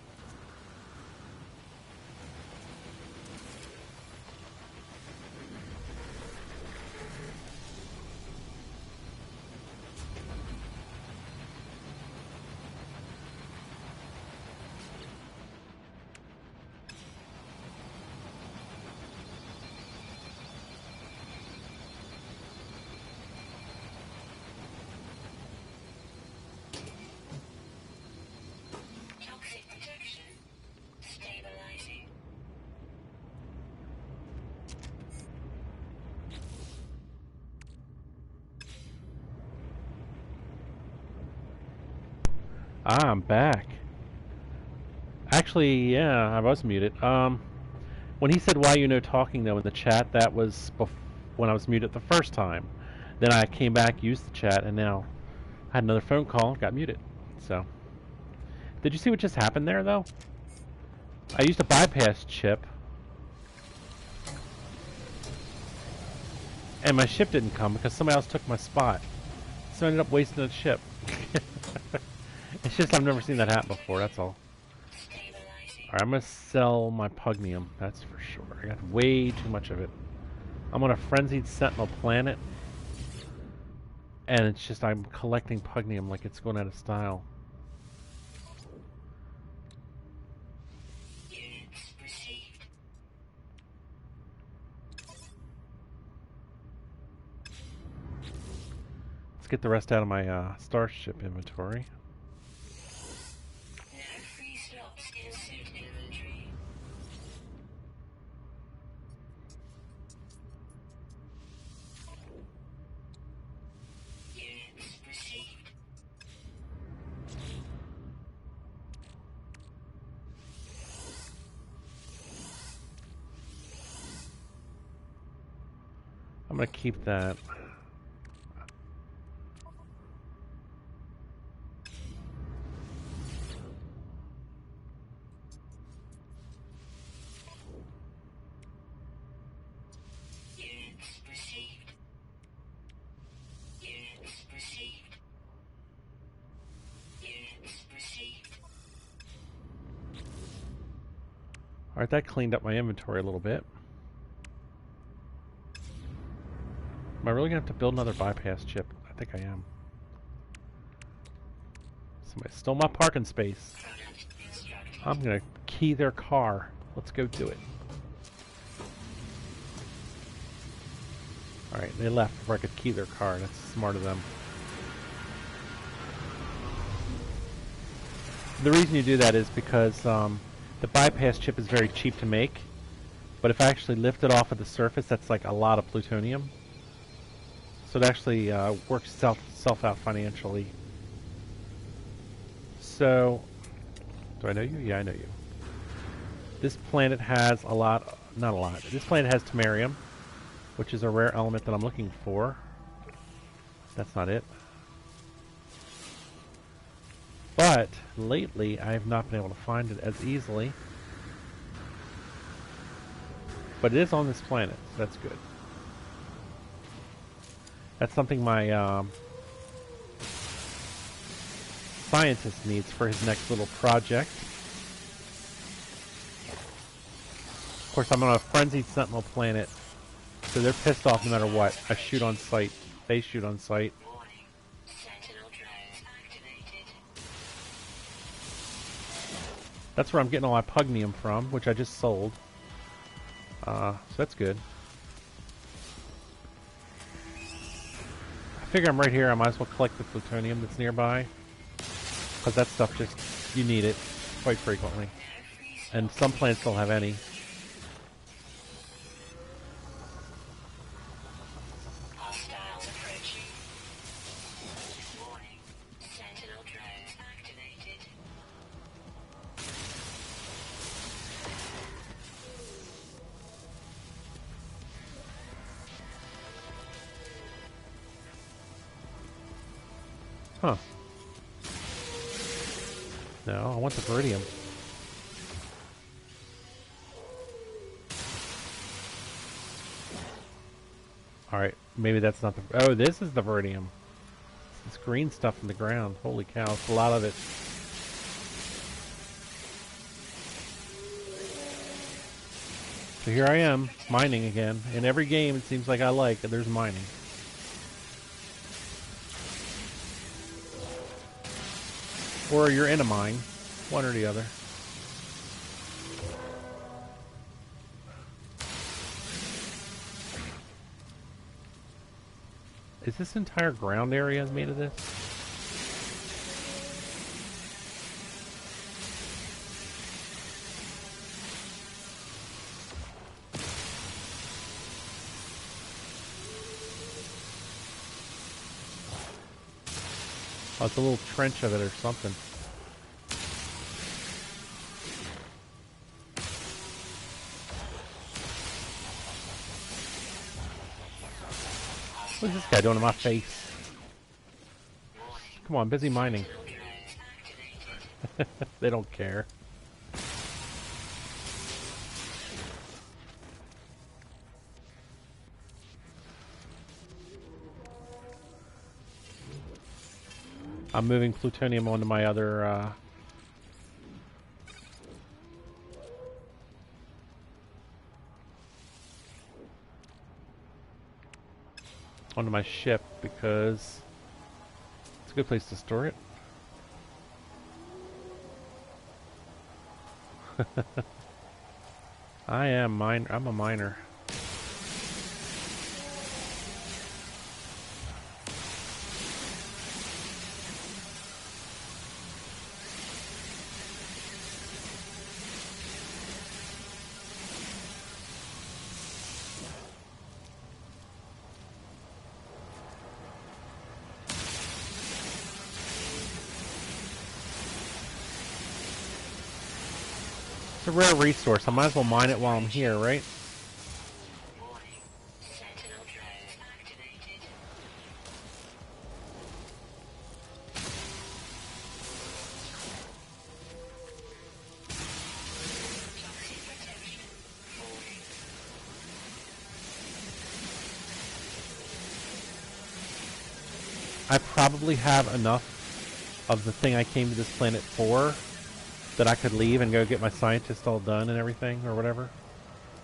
Toxic protection. Stabilizing. Ah, I'm back. Actually, yeah, I was muted. When he said, "Why you no talking though" in the chat, that was when I was muted the first time. Then I came back, used the chat, and now I had another phone call, got muted. So, did you see what just happened there, though? I used a bypass chip, and my ship didn't come because somebody else took my spot. So I ended up wasting a ship. It's just I've never seen that happen before, that's all. Stabilizing. Alright, I'm going to sell my pugnium, that's for sure. I got way too much of it. I'm on a frenzied sentinel planet, and it's just I'm collecting pugnium like it's going out of style. Units received. Let's get the rest out of my starship inventory. No free slots in suit inventory. Units received. I'm going to keep that. Units received. Units received. Units received. Alright, that cleaned up my inventory a little bit. Am I really going to have to build another bypass chip? I think I am. Somebody stole my parking space. Product constructed. I'm going to key their car. Let's go do it. Alright, they left before I could key their car. That's smart of them. The reason you do that is because the bypass chip is very cheap to make. But if I actually lift it off of the surface, that's like a lot of plutonium. So it actually works itself out financially. So, do I know you? Yeah, I know you. This planet has a lot, not a lot. This planet has Temerium, which is a rare element that I'm looking for. That's not it. But lately, I have not been able to find it as easily. But it is on this planet, so that's good. That's something my scientist needs for his next little project. Of course, I'm on a frenzied sentinel planet, so they're pissed off no matter what. I shoot on sight. They shoot on sight. Warning. Sentinel drones activated. That's where I'm getting all my pugnium from, which I just sold. So that's good. I figure I'm right here. I might as well collect the plutonium that's nearby. Because that stuff just, you need it quite frequently. And some planets don't have any. Hostiles approaching. Warning. Sentinel drones activated. Huh. No, I want the Veridium. Alright, maybe that's not the... Oh, this is the Veridium. This green stuff in the ground. Holy cow, it's a lot of it. So here I am, mining again. In every game it seems like I like, there's mining. Or you're in a mine. One or the other. Is this entire ground area made of this? Oh, it's a little trench of it or something. What is this guy doing to my face? Come on, busy mining. They don't care. I'm moving plutonium onto my other, onto my ship because it's a good place to store it. I'm a miner. It's a rare resource. I might as well mine it while I'm here, right? Warning. Sentinel drone activated. Toxic protection. Falling. I probably have enough of the thing I came to this planet for that I could leave and go get my scientists all done and everything, or whatever.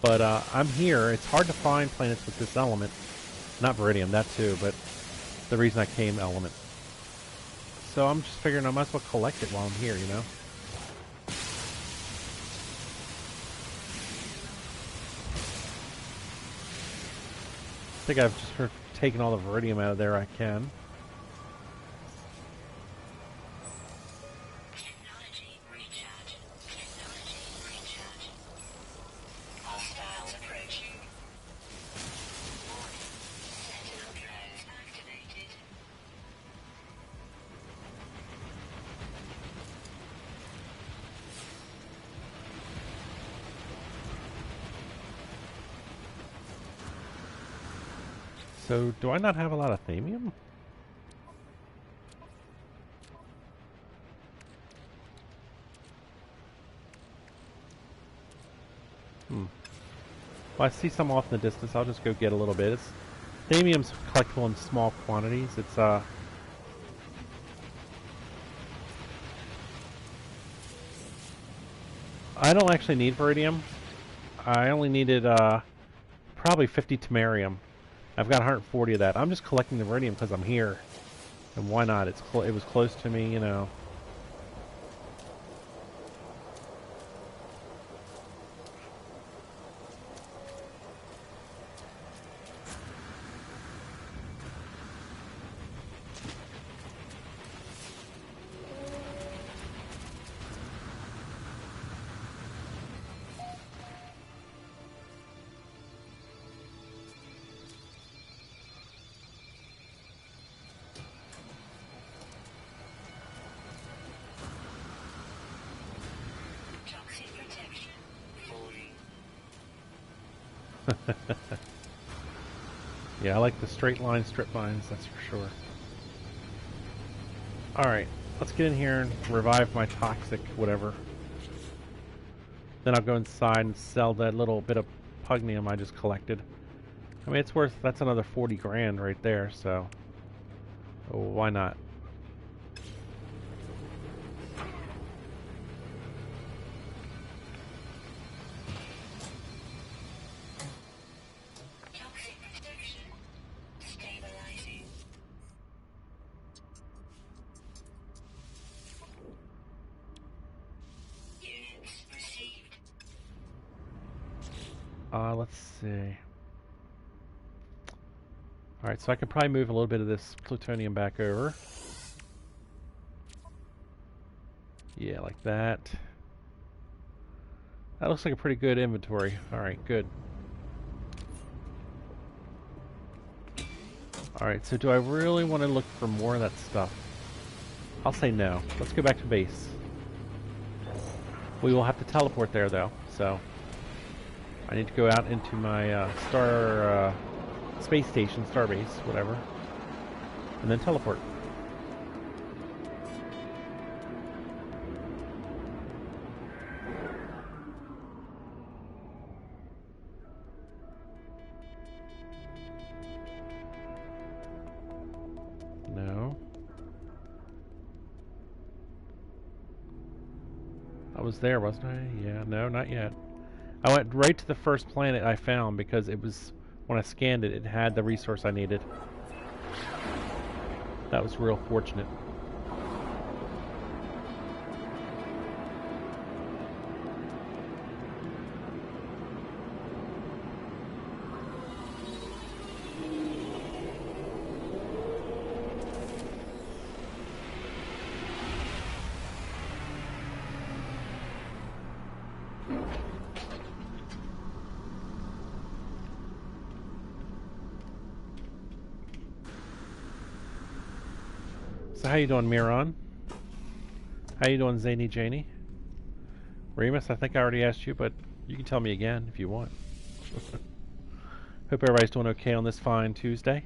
But I'm here. It's hard to find planets with this element. Not Veridium, that too, but the reason I came element. So I'm just figuring I might as well collect it while I'm here, you know? I think I've just taken all the Veridium out of there I can. Technology recharge. Technology recharge. Hostiles approaching. Warning. Sentinel drone activated. So, do I not have a lot of thamium? Well, I see some off in the distance. I'll just go get a little bit. Thamium's collectible in small quantities. It's, I don't actually need Veridium. I only needed, probably 50 Temerium. I've got 140 of that. I'm just collecting the Veridium because I'm here. And why not? It was close to me, you know. Toxic protection. Falling. Yeah, I like the straight line strip mines, that's for sure. Alright, let's get in here and revive my toxic whatever. Then I'll go inside and sell that little bit of pugnium I just collected. I mean, it's worth, that's another 40 grand right there, so why not? Toxic protection. Stabilizing. Units received. Let's see. Alright, so I can probably move a little bit of this plutonium back over. Yeah, like that. That looks like a pretty good inventory. Alright, good. Alright, so do I really want to look for more of that stuff? I'll say no. Let's go back to base. We will have to teleport there, though, so I need to go out into my space station, starbase, whatever, and then teleport. No. I was there, wasn't I? Yeah, no, not yet. I went right to the first planet I found because it was, when I scanned it, it had the resource I needed. That was real fortunate. So how you doing, Miron? How you doing, Zany Janie? Remus, I think I already asked you, but you can tell me again if you want. Hope everybody's doing okay on this fine Tuesday.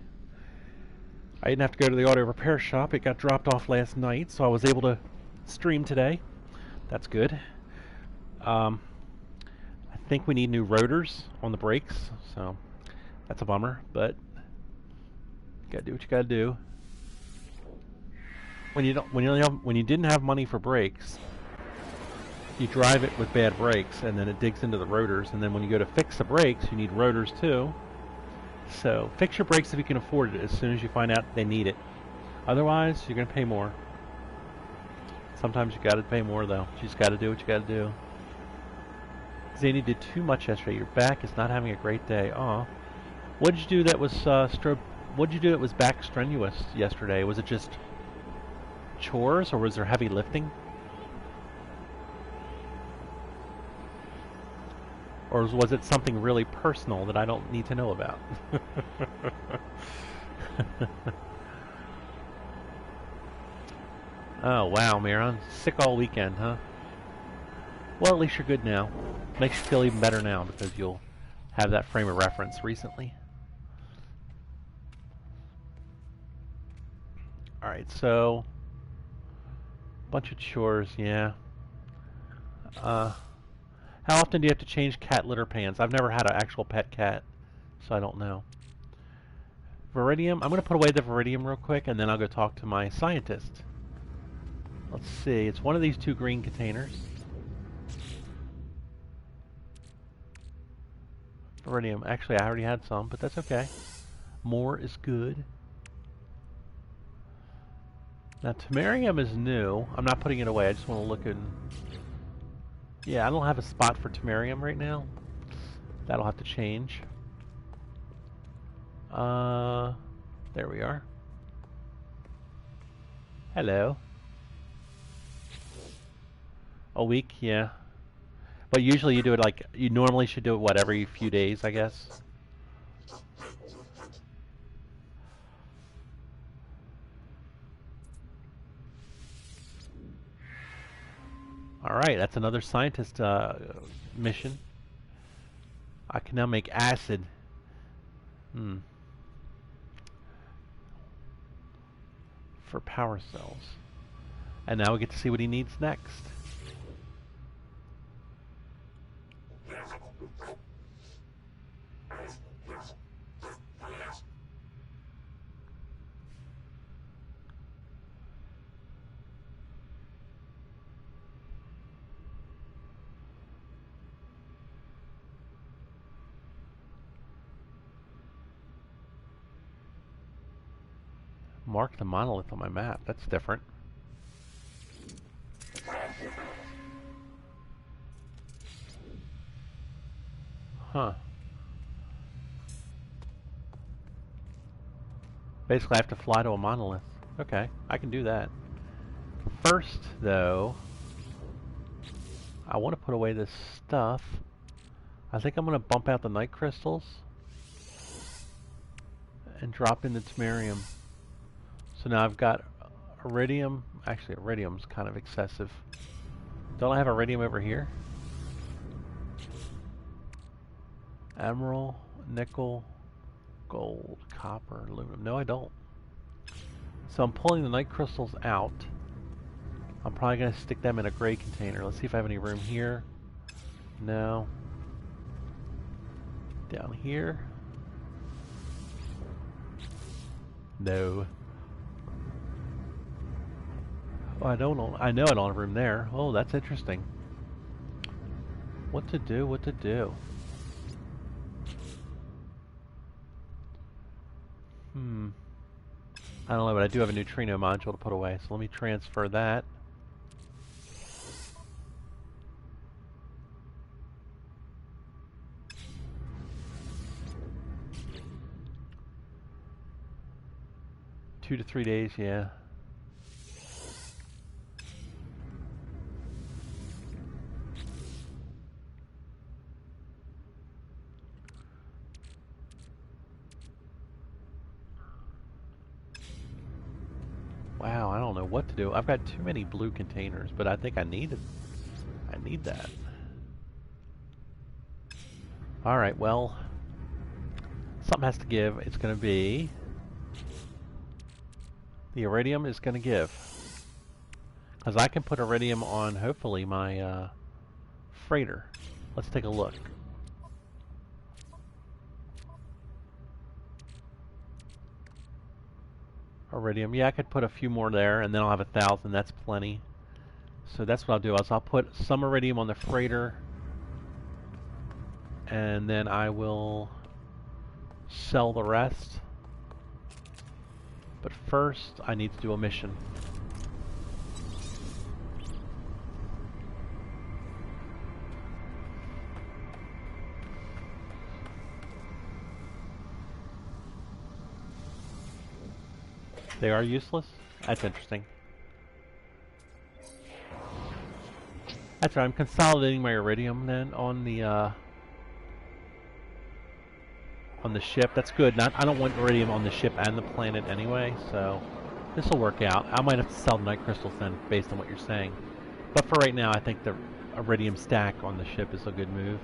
I didn't have to go to the auto repair shop. It got dropped off last night, so I was able to stream today. That's good. I think we need new rotors on the brakes, so that's a bummer, but you gotta do what you gotta do. When you didn't have money for brakes, you drive it with bad brakes, and then it digs into the rotors. And then when you go to fix the brakes, you need rotors too. So fix your brakes if you can afford it as soon as you find out they need it. Otherwise, you're gonna pay more. Sometimes you gotta pay more though. You just gotta do what you gotta do. Zany did too much yesterday. Your back is not having a great day. Aw. What did you do that was what did you do that was back strenuous yesterday? Was it just chores, or was there heavy lifting? Or was it something really personal that I don't need to know about? Oh, wow, Miron. Sick all weekend, huh? Well, at least you're good now. Makes you feel even better now because you'll have that frame of reference recently. Alright, so bunch of chores, yeah. How often do you have to change cat litter pans? I've never had an actual pet cat, so I don't know. Viridium, I'm going to put away the Viridium real quick, and then I'll go talk to my scientist. Let's see, it's one of these two green containers. Viridium, actually I already had some, but that's okay. More is good. Now, Temerium is new. I'm not putting it away. I just want to look in. Yeah, I don't have a spot for Temerium right now. That'll have to change. There we are. Hello. A week, yeah. But usually you do it like, you normally should do it, what, every few days, I guess? Alright, that's another scientist mission. I can now make acid. For power cells. And now we get to see what he needs next. Mark the monolith on my map. That's different. Huh. Basically, I have to fly to a monolith. Okay, I can do that. First, though, I want to put away this stuff. I think I'm going to bump out the night crystals and drop in the Temerium. So now I've got iridium. Actually, iridium's kind of excessive. Don't I have iridium over here? Emerald, nickel, gold, copper, aluminum. No, I don't. So I'm pulling the night crystals out. I'm probably going to stick them in a gray container. Let's see if I have any room here. No. Down here. No. Oh, I don't know. I know I don't have room there. Oh, that's interesting. What to do? What to do? I don't know, but I do have a neutrino module to put away, so let me transfer that. Two to 3 days, yeah. Wow, I don't know what to do. I've got too many blue containers, but I think I need that. Alright, well, something has to give. It's going to be... the iridium is going to give. Because I can put iridium on, hopefully, my freighter. Let's take a look. Iridium. Yeah, I could put a few more there, and then I'll have 1,000. That's plenty. So that's what I'll do. I'll put some iridium on the freighter, and then I will sell the rest. But first, I need to do a mission. They are useless? That's interesting. That's right, I'm consolidating my iridium then on the ship. That's good. I don't want iridium on the ship and the planet anyway, so this will work out. I might have to sell night crystals then, based on what you're saying. But for right now, I think the iridium stack on the ship is a good move.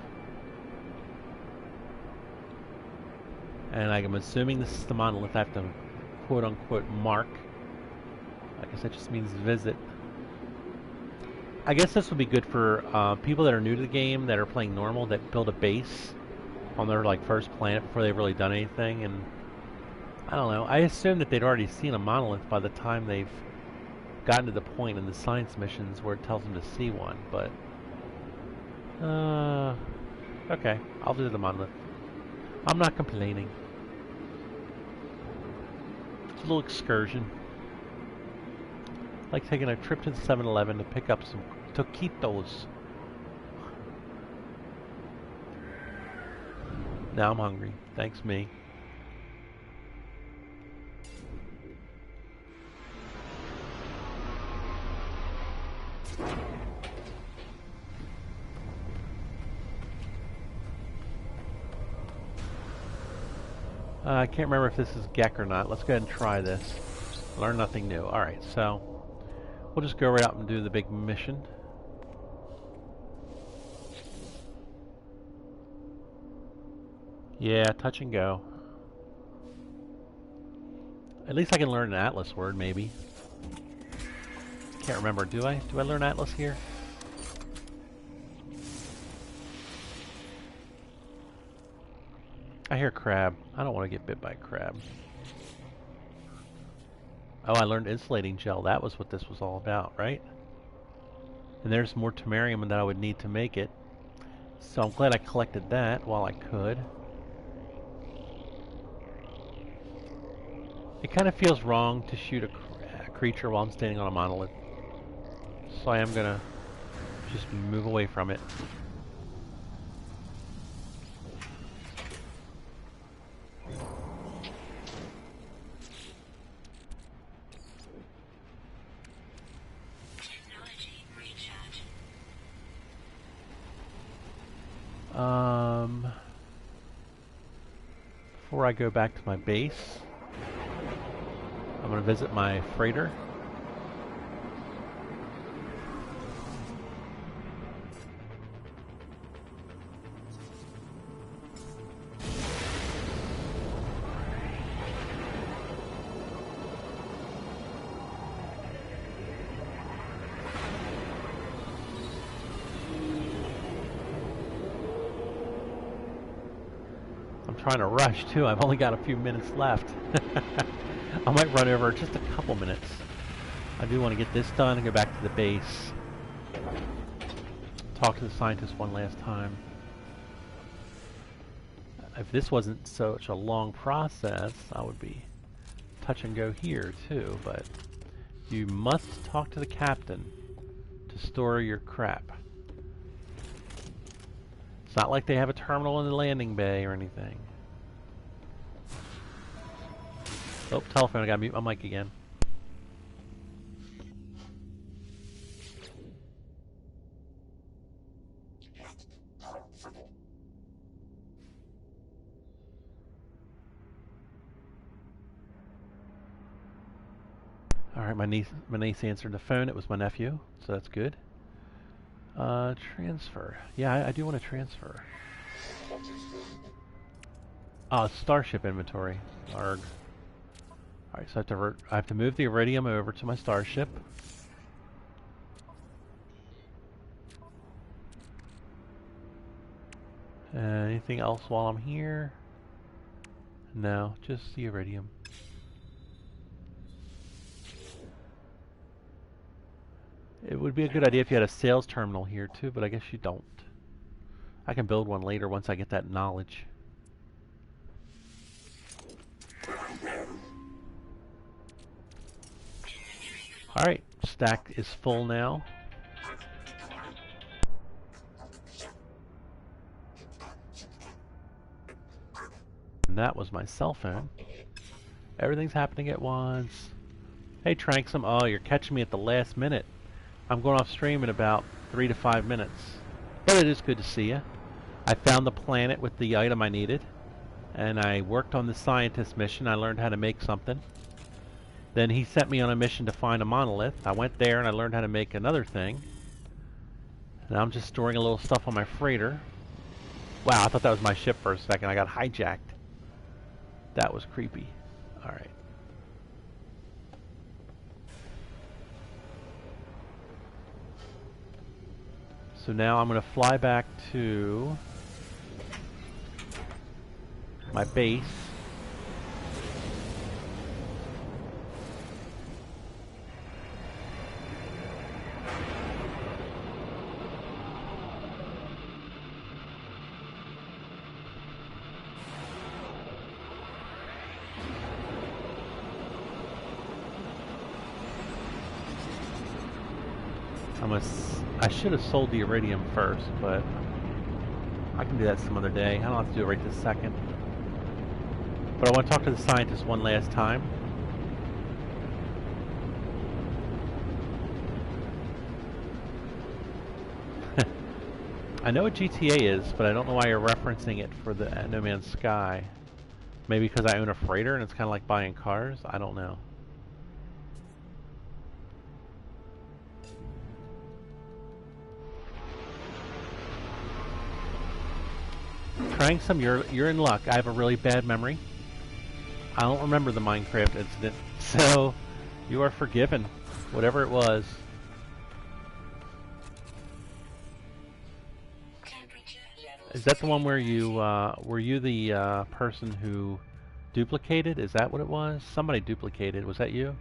And I'm assuming this is the monolith I have to quote-unquote mark. I guess that just means visit. I guess this would be good for people that are new to the game, that are playing normal, that build a base on their first planet before they've really done anything. And I don't know. I assume that they'd already seen a monolith by the time they've gotten to the point in the science missions where it tells them to see one. But okay, I'll do the monolith. I'm not complaining. A little excursion. Like taking a trip to the 7-Eleven to pick up some taquitos. Now I'm hungry. Thanks me. I can't remember if this is Gek or not. Let's go ahead and try this. Learn nothing new. Alright, so we'll just go right out and do the big mission. Yeah, touch and go. At least I can learn an Atlas word, maybe. Can't remember. Do I? Do I learn Atlas here? I hear crab. I don't want to get bit by a crab. Oh, I learned insulating gel. That was what this was all about, right? And there's more Temerium that I would need to make it. So I'm glad I collected that while I could. It kind of feels wrong to shoot a creature while I'm standing on a monolith. So I am gonna just move away from it. Technology recharge. Before I go back to my base, I'm going to visit my freighter. I'm trying to rush too. I've only got a few minutes left. I might run over just a couple minutes. I do want to get this done and go back to the base. Talk to the scientist one last time. If this wasn't such a long process, I would be touch and go here too, but you must talk to the captain to store your crap. It's not like they have a terminal in the landing bay or anything. Oh, telephone, I gotta mute my mic again. Alright, my niece answered the phone. It was my nephew, so that's good. Transfer. Yeah, I do want to transfer. Starship inventory. Arg. Alright, so I have to move the iridium over to my starship. Anything else while I'm here? No, just the iridium. It would be a good idea if you had a sales terminal here too, but I guess you don't. I can build one later once I get that knowledge. Alright, stack is full now. And that was my cell phone. Everything's happening at once. Hey Tranksum, oh, you're catching me at the last minute. I'm going off stream in about 3 to 5 minutes. But it is good to see you. I found the planet with the item I needed. And I worked on the scientist mission. I learned how to make something. Then he sent me on a mission to find a monolith. I went there and I learned how to make another thing. Now I'm just storing a little stuff on my freighter. Wow, I thought that was my ship for a second. I got hijacked. That was creepy. Alright. So now I'm going to fly back to my base. I should have sold the iridium first, but I can do that some other day. I don't have to do it right this second. But I want to talk to the scientist one last time. I know what GTA is, but I don't know why you're referencing it for the No Man's Sky. Maybe because I own a freighter and it's kind of like buying cars? I don't know. Tranksum, you're in luck. I have a really bad memory. I don't remember the Minecraft incident, so you are forgiven, whatever it was. Is that the one where you were you the person who duplicated? Is that what it was? Somebody duplicated. Was that you?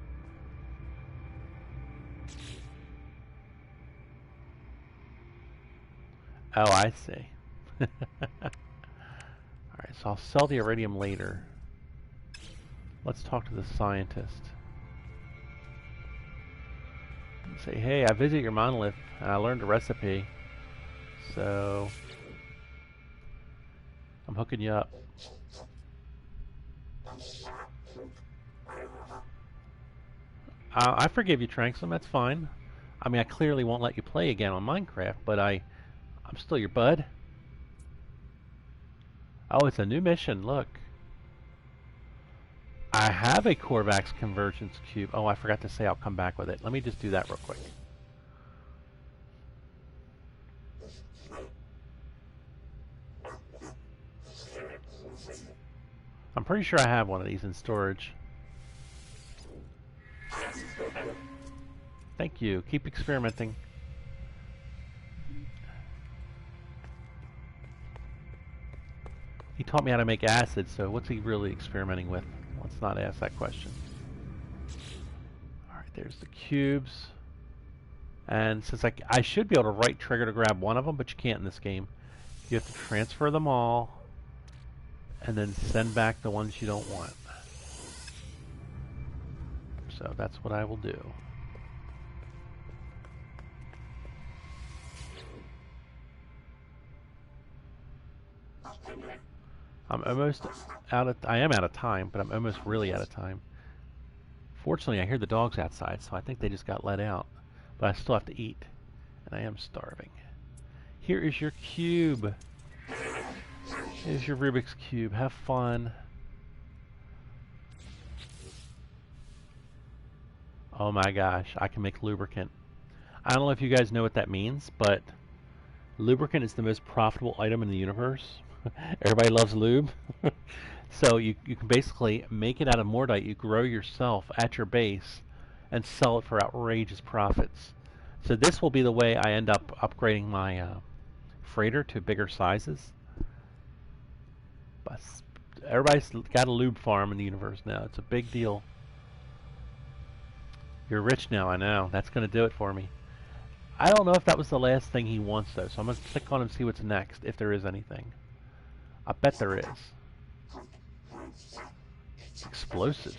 Oh, I see. Alright, so I'll sell the iridium later. Let's talk to the scientist. And say, hey, I visit your monolith and I learned a recipe. So I'm hooking you up. I forgive you, Tranksum, that's fine. I mean, I clearly won't let you play again on Minecraft, but I'm still your bud. Oh, it's a new mission, look. I have a Korvax convergence cube. Oh, I forgot to say I'll come back with it. Let me just do that real quick. I'm pretty sure I have one of these in storage. Thank you. Keep experimenting. He taught me how to make acid, so what's he really experimenting with? Let's not ask that question. Alright, there's the cubes. And since I should be able to right trigger to grab one of them, but you can't in this game. You have to transfer them all and then send back the ones you don't want. So that's what I will do. I'm almost out of... I am out of time, but I'm almost really out of time. Fortunately, I hear the dogs outside, so I think they just got let out. But I still have to eat, and I am starving. Here is your cube. Here's your Rubik's Cube. Have fun. Oh my gosh, I can make lubricant. I don't know if you guys know what that means, but lubricant is the most profitable item in the universe. Everybody loves lube. So you can basically make it out of Mordite you grow yourself at your base and sell it for outrageous profits. So this will be the way I end up upgrading my freighter to bigger sizes. But everybody's got a lube farm in the universe now. It's a big deal. You're rich now, I know. That's going to do it for me. I don't know if that was the last thing he wants, though, so I'm going to click on him and see what's next, if there is anything. I bet there is. Explosives.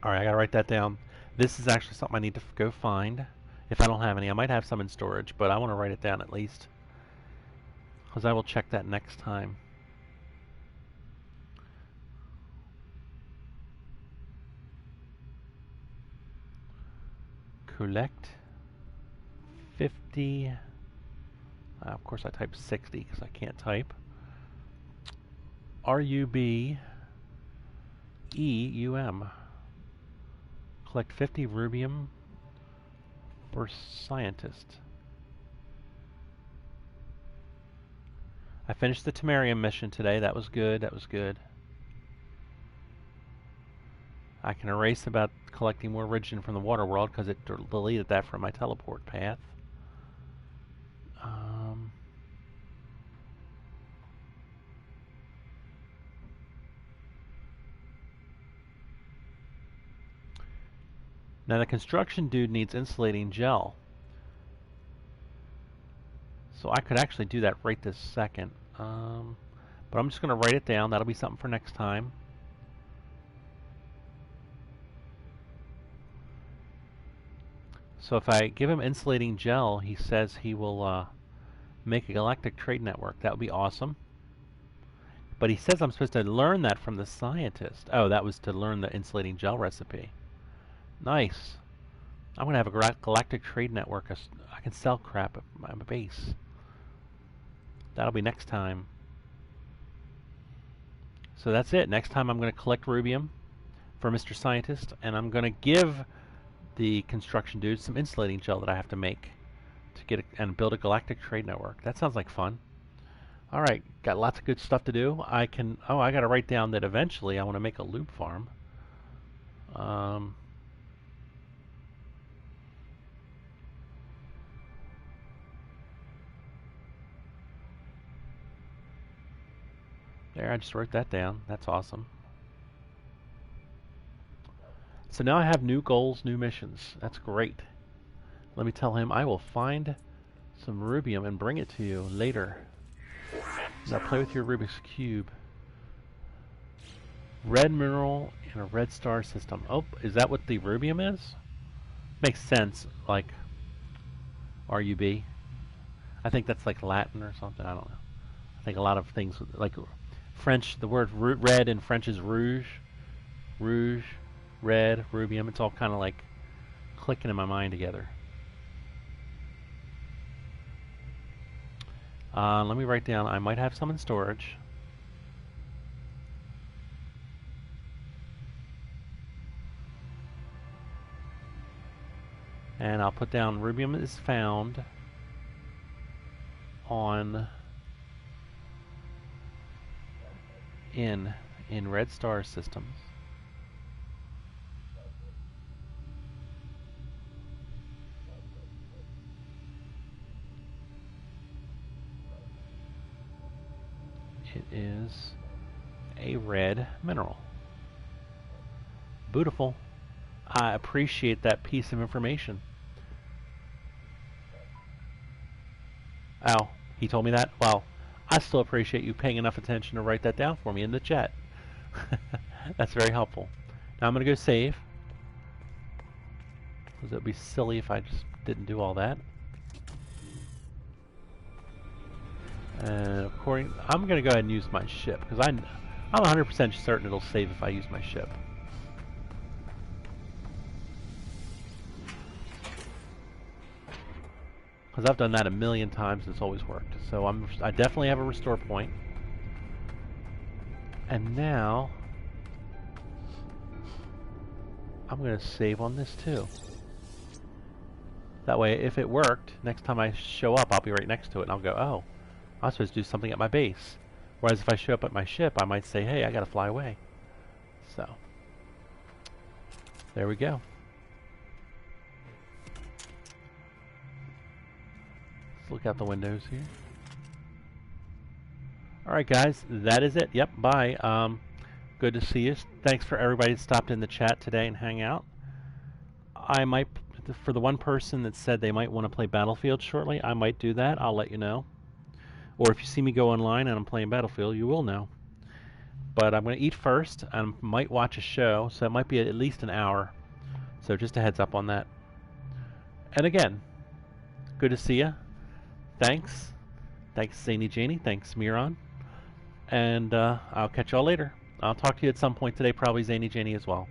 Alright, I gotta write that down. This is actually something I need to go find. If I don't have any, I might have some in storage, but I want to write it down at least. Because I will check that next time. Collect 50. Of course I type 60 because I can't type. RUBEUM. Collect 50 rubium for scientist. I finished the Temerium mission today. That was good. That was good. I can erase about collecting more Rigidin from the water world because it deleted that from my teleport path. Now the construction dude needs insulating gel. So I could actually do that right this second. But I'm just going to write it down. That'll be something for next time. So if I give him insulating gel, he says he will make a galactic trade network. That would be awesome. But he says I'm supposed to learn that from the scientist. Oh, that was to learn the insulating gel recipe. Nice. I'm going to have a galactic trade network. I can sell crap at my base. That'll be next time. So that's it. Next time I'm going to collect rubium for Mr. Scientist, and I'm going to give the construction dude some insulating gel that I have to make to get and build a galactic trade network. That sounds like fun. All right, got lots of good stuff to do. I got to write down that eventually I want to make a loop farm. There, I just wrote that down. That's awesome. So now I have new goals, new missions. That's great. Let me tell him I will find some rubium and bring it to you later. Now play with your Rubik's Cube. Red mineral in a red star system. Oh, is that what the rubium is? Makes sense, like RUB. I think that's like Latin or something. I don't know. I think a lot of things, like French, the word red in French is rouge. Rouge, red, rubium. It's all kind of like clicking in my mind together. Let me write down, I might have some in storage. And I'll put down rubium is found on in red star systems. It is a red mineral. Beautiful. I appreciate that piece of information. Oh, he told me that? Well, I still appreciate you paying enough attention to write that down for me in the chat. That's very helpful. Now I'm going to go save, because it would be silly if I just didn't do all that. And I'm going to go ahead and use my ship, because I'm 100% certain it'll save if I use my ship. Because I've done that a million times and it's always worked. So I definitely have a restore point. And now I'm going to save on this too. That way, if it worked, next time I show up, I'll be right next to it and I'll go, oh, I'm supposed to do something at my base. Whereas if I show up at my ship, I might say, hey, I got to fly away. So, there we go. Let's look out the windows here. Alright guys, that is it. Yep, bye. Good to see you. Thanks for everybody that stopped in the chat today and hang out. I might, for the one person that said they might want to play Battlefield shortly, I might do that. I'll let you know. Or if you see me go online and I'm playing Battlefield, you will know. But I'm going to eat first and might watch a show, so it might be at least an hour. So just a heads up on that. And again, good to see you. Thanks. Thanks, Zany Janie. Thanks, Miron. And I'll catch y'all later. I'll talk to you at some point today, probably Zany Janie as well.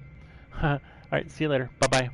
Alright, see you later. Bye-bye.